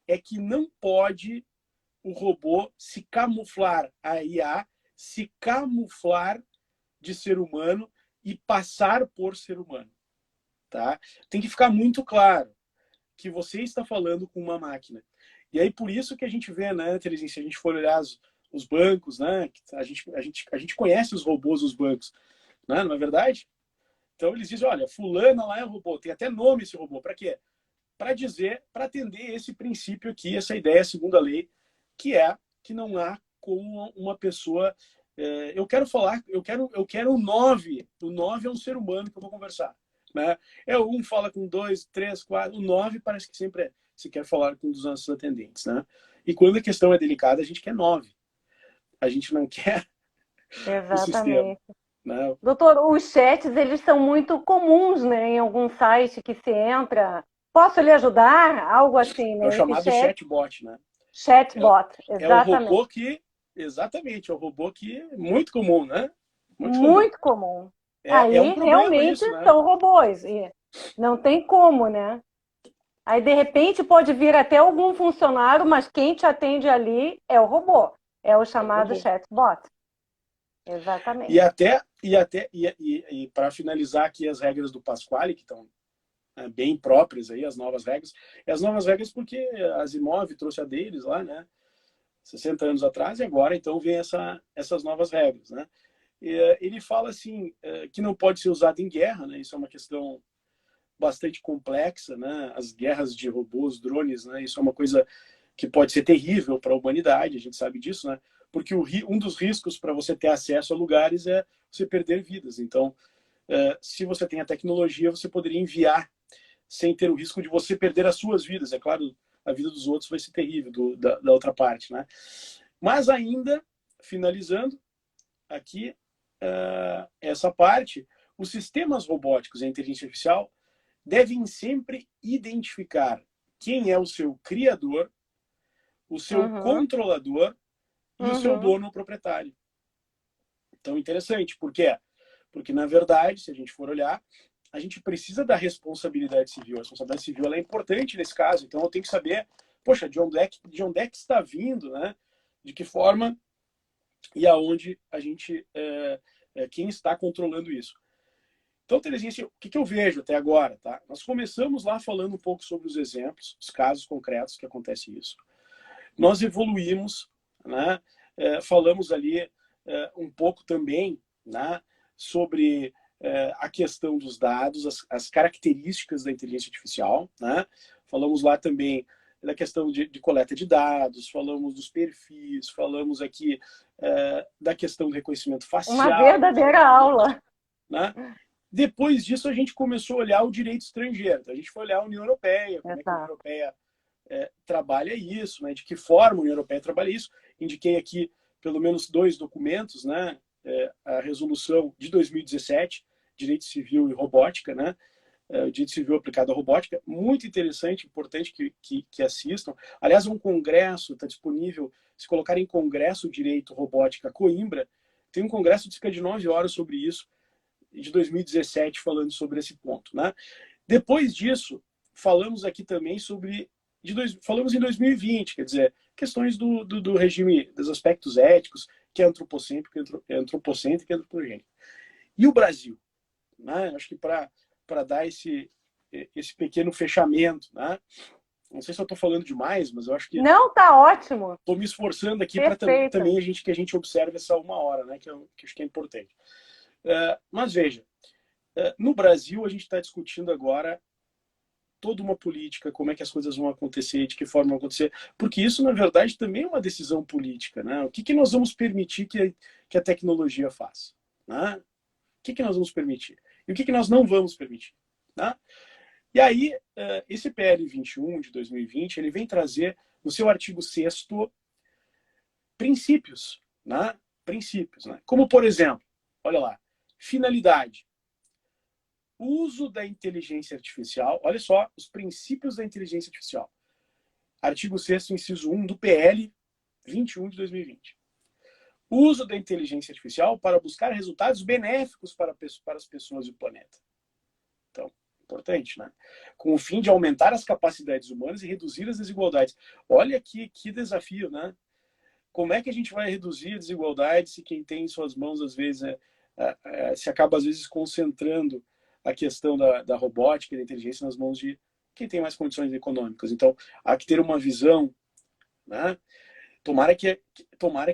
é que não pode o robô se camuflar, a IA se camuflar de ser humano e passar por ser humano. Tá? Tem que ficar muito claro. que você está falando com uma máquina. E aí, por isso que a gente vê, né, Terezinha, se a gente for olhar os bancos, né, a gente conhece os robôs dos bancos, né, não é verdade? Então, eles dizem, olha, fulana lá é um robô, tem até nome esse robô. Para quê? Para dizer, para atender esse princípio aqui, essa ideia, segundo a lei, que é que não há como uma pessoa... eu quero falar, eu quero o 9. O 9 é um ser humano que eu vou conversar. Né? Um fala com 2, 3, 4. O 9 parece que sempre se quer falar com um dos nossos atendentes. Né? E quando a questão é delicada, a gente quer 9. A gente não quer o sistema. Exatamente. Né? Doutor, os chats, eles são muito comuns, né? Em algum site que se entra. Posso lhe ajudar? Algo assim, É o né? Esse chamado chatbot. Né? chatbot, É o exatamente. robô que... Exatamente, é o robô que é muito comum, né? Muito comum. Aí É um problema realmente isso, né? são robôs. E não tem como, né? Aí, de repente, pode vir até algum funcionário, mas quem te atende ali é o robô. É o chamado chatbot. Exatamente. E para finalizar aqui as regras do Pasquale, que estão bem próprias aí, as novas regras. E as novas regras porque a Asimov trouxe a deles lá, né? 60 anos atrás, e agora então vem essas novas regras, né? Ele fala assim que não pode ser usado em guerra, né? Isso é uma questão bastante complexa, né? As guerras de robôs, drones, né? Isso é uma coisa que pode ser terrível para a humanidade, a gente sabe disso, né? Porque um dos riscos para você ter acesso a lugares é você perder vidas. Então, se você tem a tecnologia, você poderia enviar sem ter o risco de você perder as suas vidas. É claro, a vida dos outros vai ser terrível da outra parte, né? Mas ainda, finalizando aqui essa parte, os sistemas robóticos e a inteligência artificial devem sempre identificar quem é o seu criador, o seu controlador e o seu dono proprietário. Então, interessante. Por quê? Porque, na verdade, se a gente for olhar, a gente precisa da responsabilidade civil. A responsabilidade civil ela é importante nesse caso. Então, eu tenho que saber, poxa, de onde é que está vindo, né? De que forma e aonde a gente... quem está controlando isso. Então, Terezinha, assim, o que eu vejo até agora? Tá? Nós começamos lá falando um pouco sobre os exemplos, os casos concretos que acontece isso. Nós evoluímos, né? Falamos ali um pouco também, né? Sobre a questão dos dados, as características da inteligência artificial. Né? Falamos lá também da questão de coleta de dados, falamos dos perfis, falamos aqui da questão do reconhecimento facial. Uma verdadeira aula. Né? Depois disso, a gente começou a olhar o direito estrangeiro. Então, a gente foi olhar a União Europeia, como é que a União Europeia trabalha isso, né? De que forma a União Europeia trabalha isso. Indiquei aqui pelo menos 2 documentos, né? A resolução de 2017, Direito Civil e Robótica, né? O Direito Civil aplicado à robótica, muito interessante, importante que assistam. Aliás, um congresso está disponível, se colocar em Congresso Direito Robótica Coimbra, tem um congresso de cerca de 9 horas sobre isso, de 2017, falando sobre esse ponto. Né? Depois disso, falamos aqui também sobre... falamos em 2020, quer dizer, questões do regime, dos aspectos éticos, que é antropocêntrico, e antropogênico. E o Brasil? Né? Acho que para dar esse pequeno fechamento, né? Não sei se eu estou falando demais, mas eu acho que... Não, tá ótimo. Estou me esforçando aqui para também que a gente observe essa 1 hora, né? Que acho que é importante. Mas veja, no Brasil a gente está discutindo agora toda uma política, como é que as coisas vão acontecer, de que forma vão acontecer, porque isso, na verdade, também é uma decisão política. Né? O que nós vamos permitir que a tecnologia faça? Né? O que nós vamos permitir? E o que nós não vamos permitir? Né? E aí, esse PL 21 de 2020, ele vem trazer, no seu artigo 6º, princípios. Né? Princípios. Né? Como, por exemplo, olha lá, finalidade. Uso da inteligência artificial. Olha só os princípios da inteligência artificial. Artigo 6º, inciso 1 do PL 21 de 2020. Uso da inteligência artificial para buscar resultados benéficos para as pessoas e o planeta. Então, importante, né? Com o fim de aumentar as capacidades humanas e reduzir as desigualdades. Olha que desafio, né? Como é que a gente vai reduzir a desigualdade se quem tem em suas mãos, às vezes, se acaba, às vezes, concentrando a questão da robótica e da inteligência nas mãos de quem tem mais condições econômicas. Então, há que ter uma visão, né? Tomara que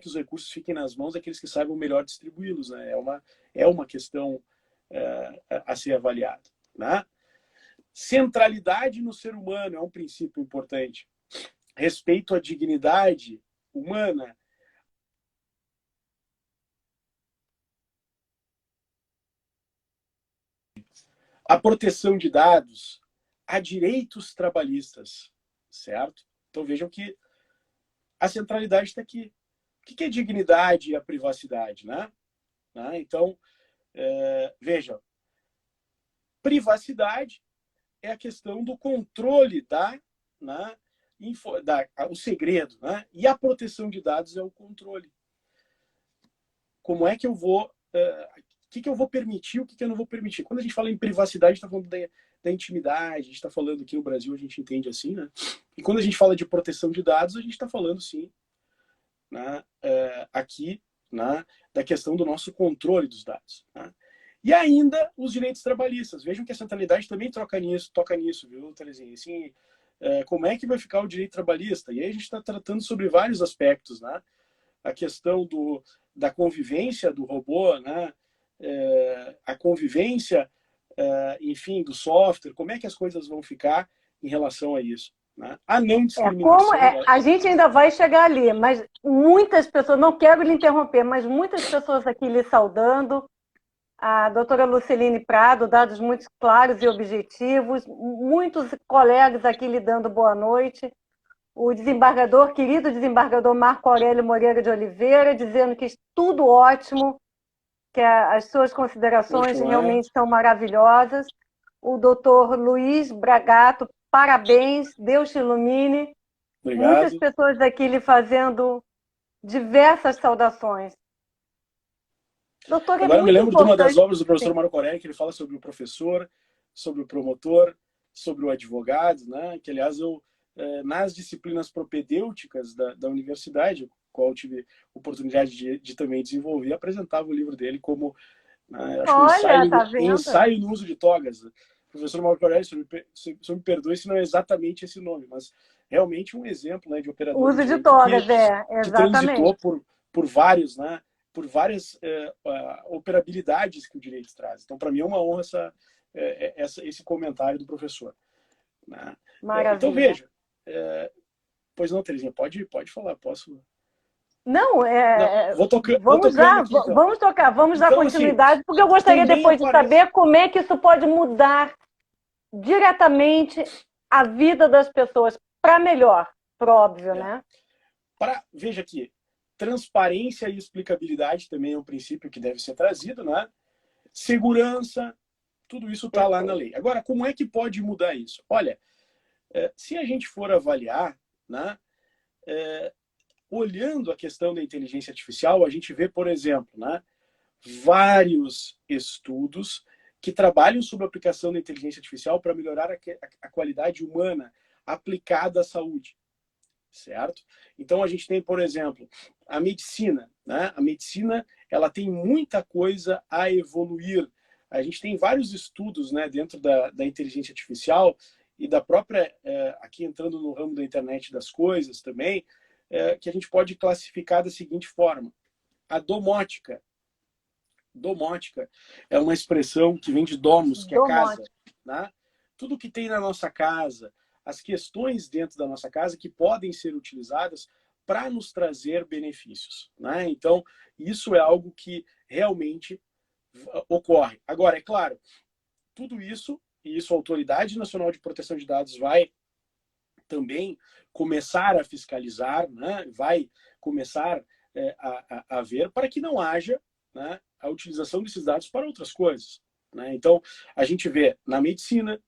os recursos fiquem nas mãos daqueles que saibam melhor distribuí-los, né? É uma questão a ser avaliada, né? Centralidade no ser humano é um princípio importante. Respeito à dignidade humana. A proteção de dados, a direitos trabalhistas, certo? Então vejam que a centralidade está aqui. O que é dignidade e a privacidade, né? Então, veja, privacidade é a questão do controle o segredo, né? E a proteção de dados é o controle. Como é que eu vou... o que eu vou permitir, o que eu não vou permitir. Quando a gente fala em privacidade, a gente está falando da intimidade, a gente está falando aqui no Brasil, a gente entende assim, né? E quando a gente fala de proteção de dados, a gente está falando, sim, né, aqui, né, da questão do nosso controle dos dados. Né? E ainda os direitos trabalhistas. Vejam que a centralidade também toca nisso, viu, Terezinha? Assim, como é que vai ficar o direito trabalhista? E aí a gente está tratando sobre vários aspectos, né? A questão da convivência do robô, né? A convivência, enfim, do software, como é que as coisas vão ficar em relação a isso? Né? A não discriminação. A gente ainda vai chegar ali, mas muitas pessoas, não quero lhe interromper, mas muitas pessoas aqui lhe saudando. A doutora Luceline Prado, dados muito claros e objetivos, muitos colegas aqui lhe dando boa noite. O desembargador, querido desembargador Marco Aurélio Moreira de Oliveira, dizendo que tudo ótimo, que as suas considerações realmente são maravilhosas. O doutor Luiz Bragato, parabéns, Deus te ilumine. Obrigado. Muitas pessoas aqui lhe fazendo diversas saudações. Doutor, agora eu me lembro de uma das obras do professor Marco Aurélio, que ele fala sobre o professor, sobre o promotor, sobre o advogado, né? Que, aliás, nas disciplinas propedêuticas da universidade, qual eu tive oportunidade de também desenvolver, apresentava o livro dele como ensaio no uso de togas. O professor Marco Aurélio, se me perdoe se não é exatamente esse nome, mas realmente um exemplo, né, de operador uso de togas, que transitou por vários, né, por várias operabilidades que o direito traz. Então, para mim é uma honra esse comentário do professor. Né? Maravilha. Então, veja. Pois não, Terezinha, pode falar, posso... Não, vamos dar continuidade, assim, porque eu gostaria depois de saber como é que isso pode mudar diretamente a vida das pessoas para melhor, por óbvio, né? Veja aqui, transparência e explicabilidade também é um princípio que deve ser trazido, né? Segurança, tudo isso está lá na lei. Agora, como é que pode mudar isso? Olha, se a gente for avaliar, né, olhando a questão da inteligência artificial, a gente vê, por exemplo, né, vários estudos que trabalham sobre a aplicação da inteligência artificial para melhorar a qualidade humana aplicada à saúde, certo? Então, a gente tem, por exemplo, a medicina, né? A medicina, ela tem muita coisa a evoluir. A gente tem vários estudos, né, dentro da inteligência artificial e da própria, aqui entrando no ramo da internet das coisas também, que a gente pode classificar da seguinte forma. A domótica. Domótica é uma expressão que vem de domus, que é casa. Né? Tudo que tem na nossa casa, as questões dentro da nossa casa que podem ser utilizadas para nos trazer benefícios. Né? Então, isso é algo que realmente ocorre. Agora, é claro, tudo isso, e isso a Autoridade Nacional de Proteção de Dados vai também começar a fiscalizar, né? Vai começar a ver para que não haja, né, a utilização desses dados para outras coisas. Né? Então, a gente vê na medicina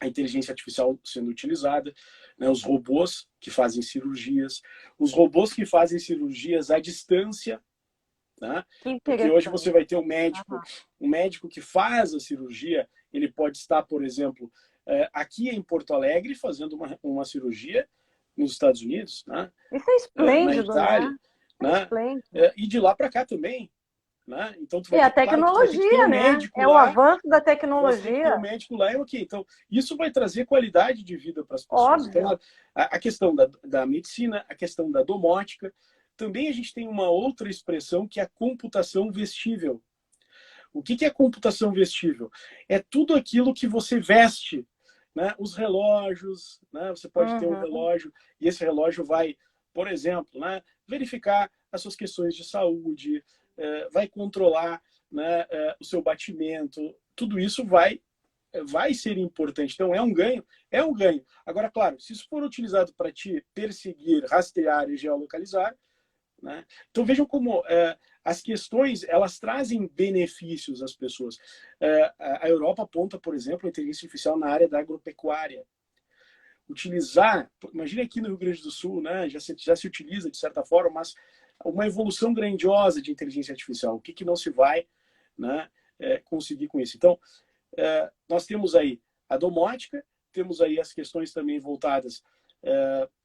a inteligência artificial sendo utilizada, né, os robôs que fazem cirurgias, os robôs que fazem cirurgias à distância, né? Porque hoje você vai ter um médico que faz a cirurgia, ele pode estar, por exemplo, aqui em Porto Alegre fazendo uma cirurgia nos Estados Unidos, né? Isso é esplêndido, na Itália, né? né? E de lá para cá também. né? Então tu E vai a ter, claro que tu vai ter que ter tecnologia, um né? médico É o lá, avanço da você tem que ter um tecnologia, médico lá, é ok. Então, isso vai trazer qualidade de vida para as pessoas. Então, óbvio. a questão da medicina, a questão da domótica, também a gente tem uma outra expressão que é a computação vestível. O que é computação vestível? É tudo aquilo que você veste, né? Os relógios, né? Você pode ter um Uhum. relógio e esse relógio vai, por exemplo, né? Verificar as suas questões de saúde, vai controlar, né? O seu batimento. Tudo isso vai ser importante. Então, é um ganho? É um ganho. Agora, claro, se isso for utilizado para te perseguir, rastrear e geolocalizar, né? Então vejam como as questões elas trazem benefícios às pessoas. A Europa aponta, por exemplo, a inteligência artificial na área da agropecuária. Utilizar, imagine aqui no Rio Grande do Sul, né, já se utiliza de certa forma, mas uma evolução grandiosa de inteligência artificial. O que não se vai, né, conseguir com isso? Então, nós temos aí a domótica, temos aí as questões também voltadas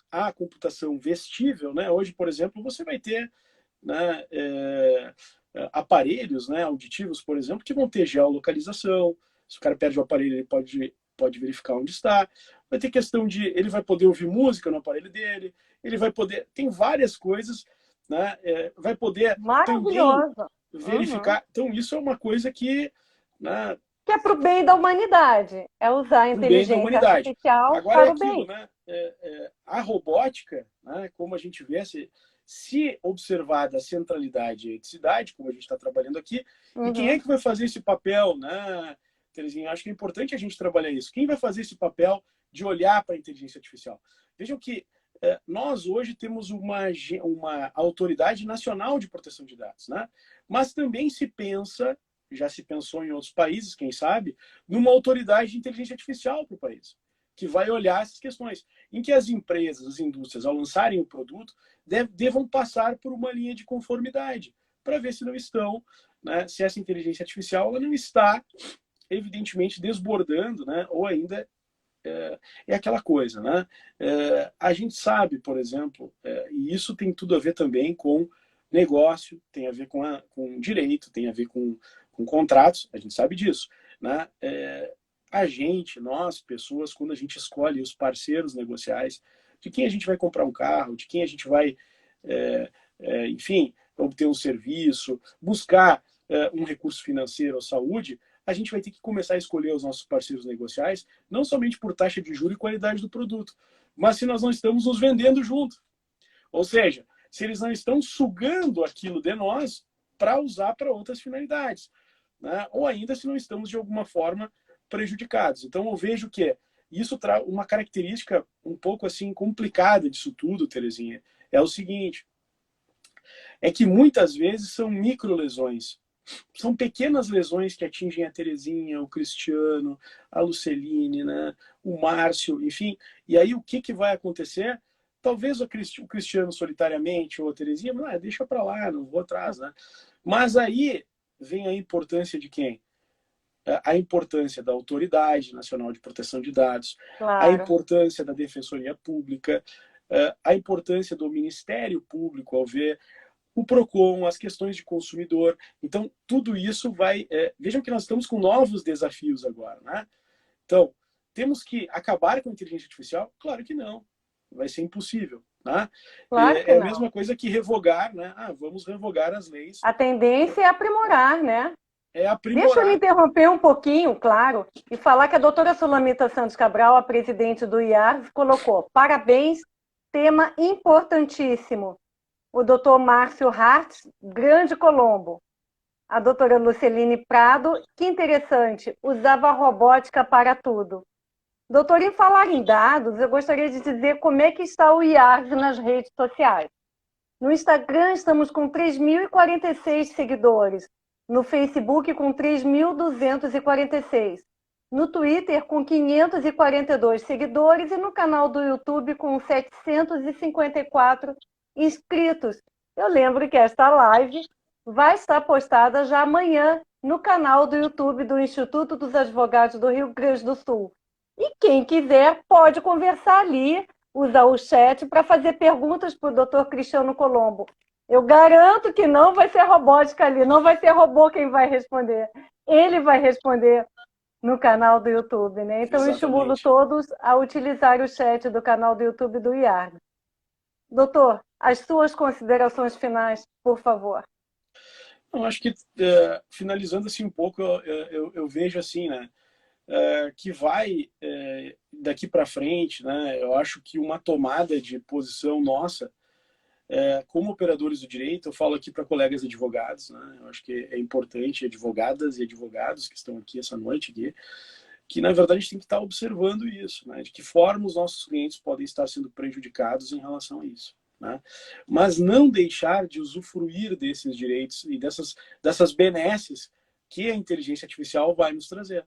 à computação vestível, né? Hoje, por exemplo, você vai ter, né, aparelhos, né, auditivos, por exemplo, que vão ter geolocalização. Se o cara perde o aparelho, ele pode verificar onde está. Vai ter questão de ele vai poder ouvir música no aparelho dele, ele vai poder, tem várias coisas, né? Vai poder também Maravilhoso. Uhum. verificar. Então isso é uma coisa que, né, Que é para o bem da humanidade. É usar a para o bem da inteligência humanidade. artificial Agora é para o aquilo, bem. né? A robótica, né, como a gente vê, se observar da centralidade e eticidade, como a gente está trabalhando aqui, e quem é Uhum. que vai fazer esse papel, né, Terezinha? Acho que é importante a gente trabalhar isso. Quem vai fazer esse papel de olhar para a inteligência artificial? Vejam que nós hoje temos uma autoridade nacional de proteção de dados, né? Mas também se pensa, já se pensou em outros países, quem sabe, numa autoridade de inteligência artificial para o país, que vai olhar essas questões, em que as empresas, as indústrias, ao lançarem o produto, devam passar por uma linha de conformidade, para ver se não estão, né, se essa inteligência artificial ela não está, evidentemente, desbordando, né, ou ainda é aquela coisa, né? A gente sabe, por exemplo, e isso tem tudo a ver também com negócio, tem a ver com direito, tem a ver com contratos, a gente sabe disso, né? A gente, nós, pessoas, quando a gente escolhe os parceiros negociais, de quem a gente vai comprar um carro, de quem a gente vai, enfim, obter um serviço, buscar um recurso financeiro ou saúde, a gente vai ter que começar a escolher os nossos parceiros negociais, não somente por taxa de juros e qualidade do produto, mas se nós não estamos nos vendendo junto. Ou seja, se eles não estão sugando aquilo de nós para usar para outras finalidades, né? Ou ainda se não estamos de alguma forma prejudicados. Então eu vejo que isso traz uma característica um pouco assim complicada disso tudo, Terezinha. É o seguinte, é que muitas vezes são microlesões. São pequenas lesões que atingem a Terezinha, o Cristiano, a Luceline, né? O Márcio, enfim. E aí o que vai acontecer? Talvez o Cristiano solitariamente ou a Terezinha, deixa para lá, não vou atrás, né? Mas aí vem a importância de quem? A importância da Autoridade Nacional de Proteção de Dados, a Claro. importância da Defensoria Pública, a importância do Ministério Público ao ver o PROCON, as questões de consumidor. Então, tudo isso vai... vejam que nós estamos com novos desafios agora, né? Então, temos que acabar com a inteligência artificial? Claro que não. Vai ser impossível, né? Claro que É a não. mesma coisa que revogar, né? Vamos revogar as leis. A tendência é aprimorar, né? É Deixa eu lhe aprimorar. interromper um pouquinho, claro, e falar que a doutora Sulamita Santos Cabral, a presidente do IAR, colocou: parabéns, tema importantíssimo. O doutor Márcio Hart, grande Colombo. A doutora Luceline Prado, que interessante, usava a robótica para tudo. Doutor, em falar em dados, eu gostaria de dizer como é que está o IARS nas redes sociais. No Instagram estamos com 3.046 seguidores, no Facebook com 3.246, no Twitter com 542 seguidores e no canal do YouTube com 754 inscritos. Eu lembro que esta live vai estar postada já amanhã no canal do YouTube do Instituto dos Advogados do Rio Grande do Sul. E quem quiser pode conversar ali, usar o chat para fazer perguntas para o Dr. Cristiano Colombo. Eu garanto que não vai ser robótica ali, não vai ser robô quem vai responder. Ele vai responder no canal do YouTube, né? Então, eu estimulo Exatamente. todos a utilizar o chat do canal do YouTube do IARG. Doutor, as suas considerações finais, por favor. Eu acho que, finalizando assim um pouco, eu vejo assim, né? Que vai, daqui para frente, né? Eu acho que uma tomada de posição nossa, como operadores do direito, eu falo aqui para colegas advogados, né? Eu acho que é importante, advogadas e advogados que estão aqui essa noite, aqui, que na verdade a gente tem que estar observando isso, né? De que forma os nossos clientes podem estar sendo prejudicados em relação a isso. Né? Mas não deixar de usufruir desses direitos e dessas benesses que a inteligência artificial vai nos trazer.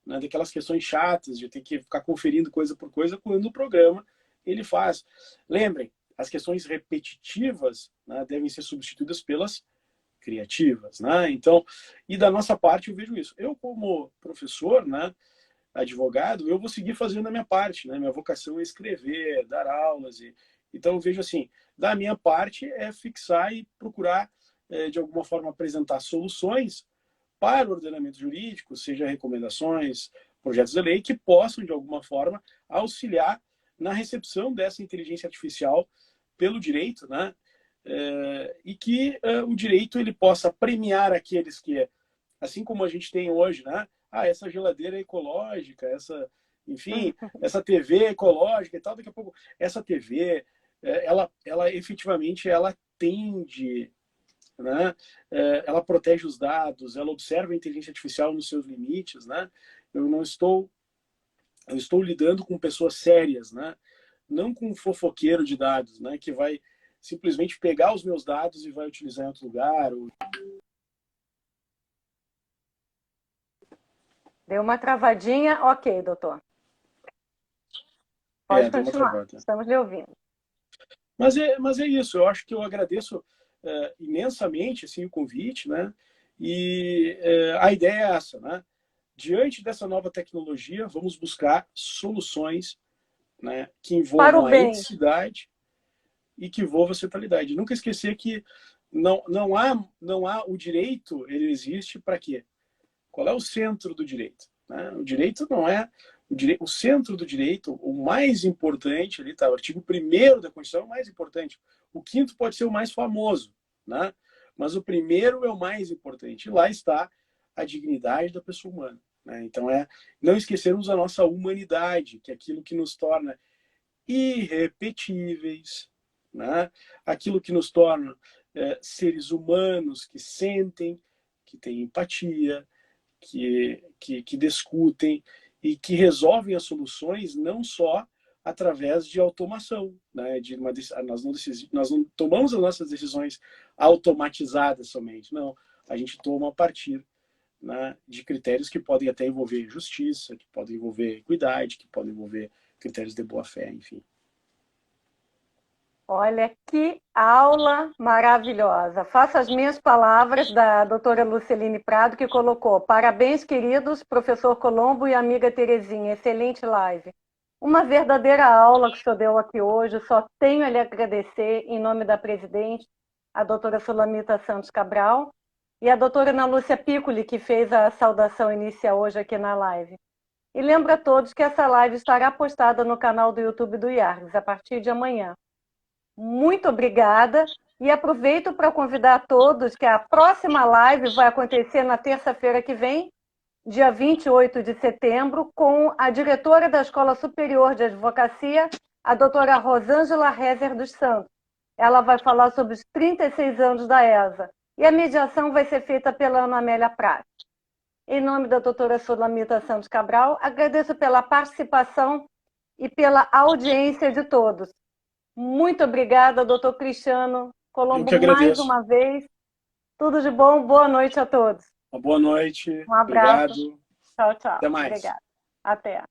Né? Daquelas questões chatas de ter que ficar conferindo coisa por coisa, quando o programa ele faz. Lembrem, as questões repetitivas, né, devem ser substituídas pelas criativas. Né? Então, e da nossa parte eu vejo isso. Eu, como professor, né, advogado, eu vou seguir fazendo a minha parte. Né? Minha vocação é escrever, dar aulas. Então, eu vejo assim, da minha parte é fixar e procurar, de alguma forma, apresentar soluções para o ordenamento jurídico, seja recomendações, projetos de lei, que possam, de alguma forma, auxiliar na recepção dessa inteligência artificial pelo direito, né? E que o direito ele possa premiar aqueles que, assim como a gente tem hoje, né? Essa geladeira é ecológica, enfim, essa TV é ecológica e tal, daqui a pouco essa TV, ela efetivamente ela tende, né? Ela protege os dados, ela observa a inteligência artificial nos seus limites, né? Eu estou lidando com pessoas sérias, né? Não com um fofoqueiro de dados, né? Que vai simplesmente pegar os meus dados e vai utilizar em outro lugar. Deu uma travadinha? Ok, doutor. Pode Deu uma continuar. travada. Estamos lhe ouvindo. Mas é isso. Eu acho que eu agradeço imensamente assim, o convite, né? E a ideia é essa, né? Diante dessa nova tecnologia, vamos buscar soluções, né, que Para envolvam o a bem. eticidade e que envolvam a centralidade. Nunca esquecer que não há o direito, ele existe para quê? Qual é o centro do direito? Né? O direito não é o centro do direito, o mais importante ali está o artigo 1º da Constituição, é o mais importante. O 5º pode ser o mais famoso, né? Mas o 1º é o mais importante. E lá está a dignidade da pessoa humana. Né? Então não esquecermos a nossa humanidade, que é aquilo que nos torna irrepetíveis, né? Aquilo que nos torna seres humanos que sentem, que têm empatia, que discutem e que resolvem as soluções não só através de automação, né? Nós não tomamos as nossas decisões automatizadas somente, não. A gente toma a partir, né, de critérios que podem até envolver justiça, que podem envolver equidade, que podem envolver critérios de boa-fé, enfim. Olha que aula maravilhosa. Faço as minhas palavras da doutora Luceline Prado, que colocou: parabéns, queridos, professor Colombo e amiga Terezinha, excelente live. Uma verdadeira aula que o senhor deu aqui hoje, só tenho a lhe agradecer em nome da presidente, a doutora Sulamita Santos Cabral, e a doutora Ana Lúcia Piccoli, que fez a saudação inicial hoje aqui na live. E lembro a todos que essa live estará postada no canal do YouTube do IARGS a partir de amanhã. Muito obrigada e aproveito para convidar todos que a próxima live vai acontecer na terça-feira que vem, dia 28 de setembro, com a diretora da Escola Superior de Advocacia, a doutora Rosângela Rezer dos Santos. Ela vai falar sobre os 36 anos da ESA e a mediação vai ser feita pela Ana Amélia Prat. Em nome da doutora Sulamita Santos Cabral, agradeço pela participação e pela audiência de todos. Muito obrigada, doutor Cristiano Eu Colombo, que mais agradeço. uma vez. Tudo de bom, boa noite a todos. Uma boa noite. Um abraço. Obrigado. Tchau, tchau. Até mais. Obrigada. Até.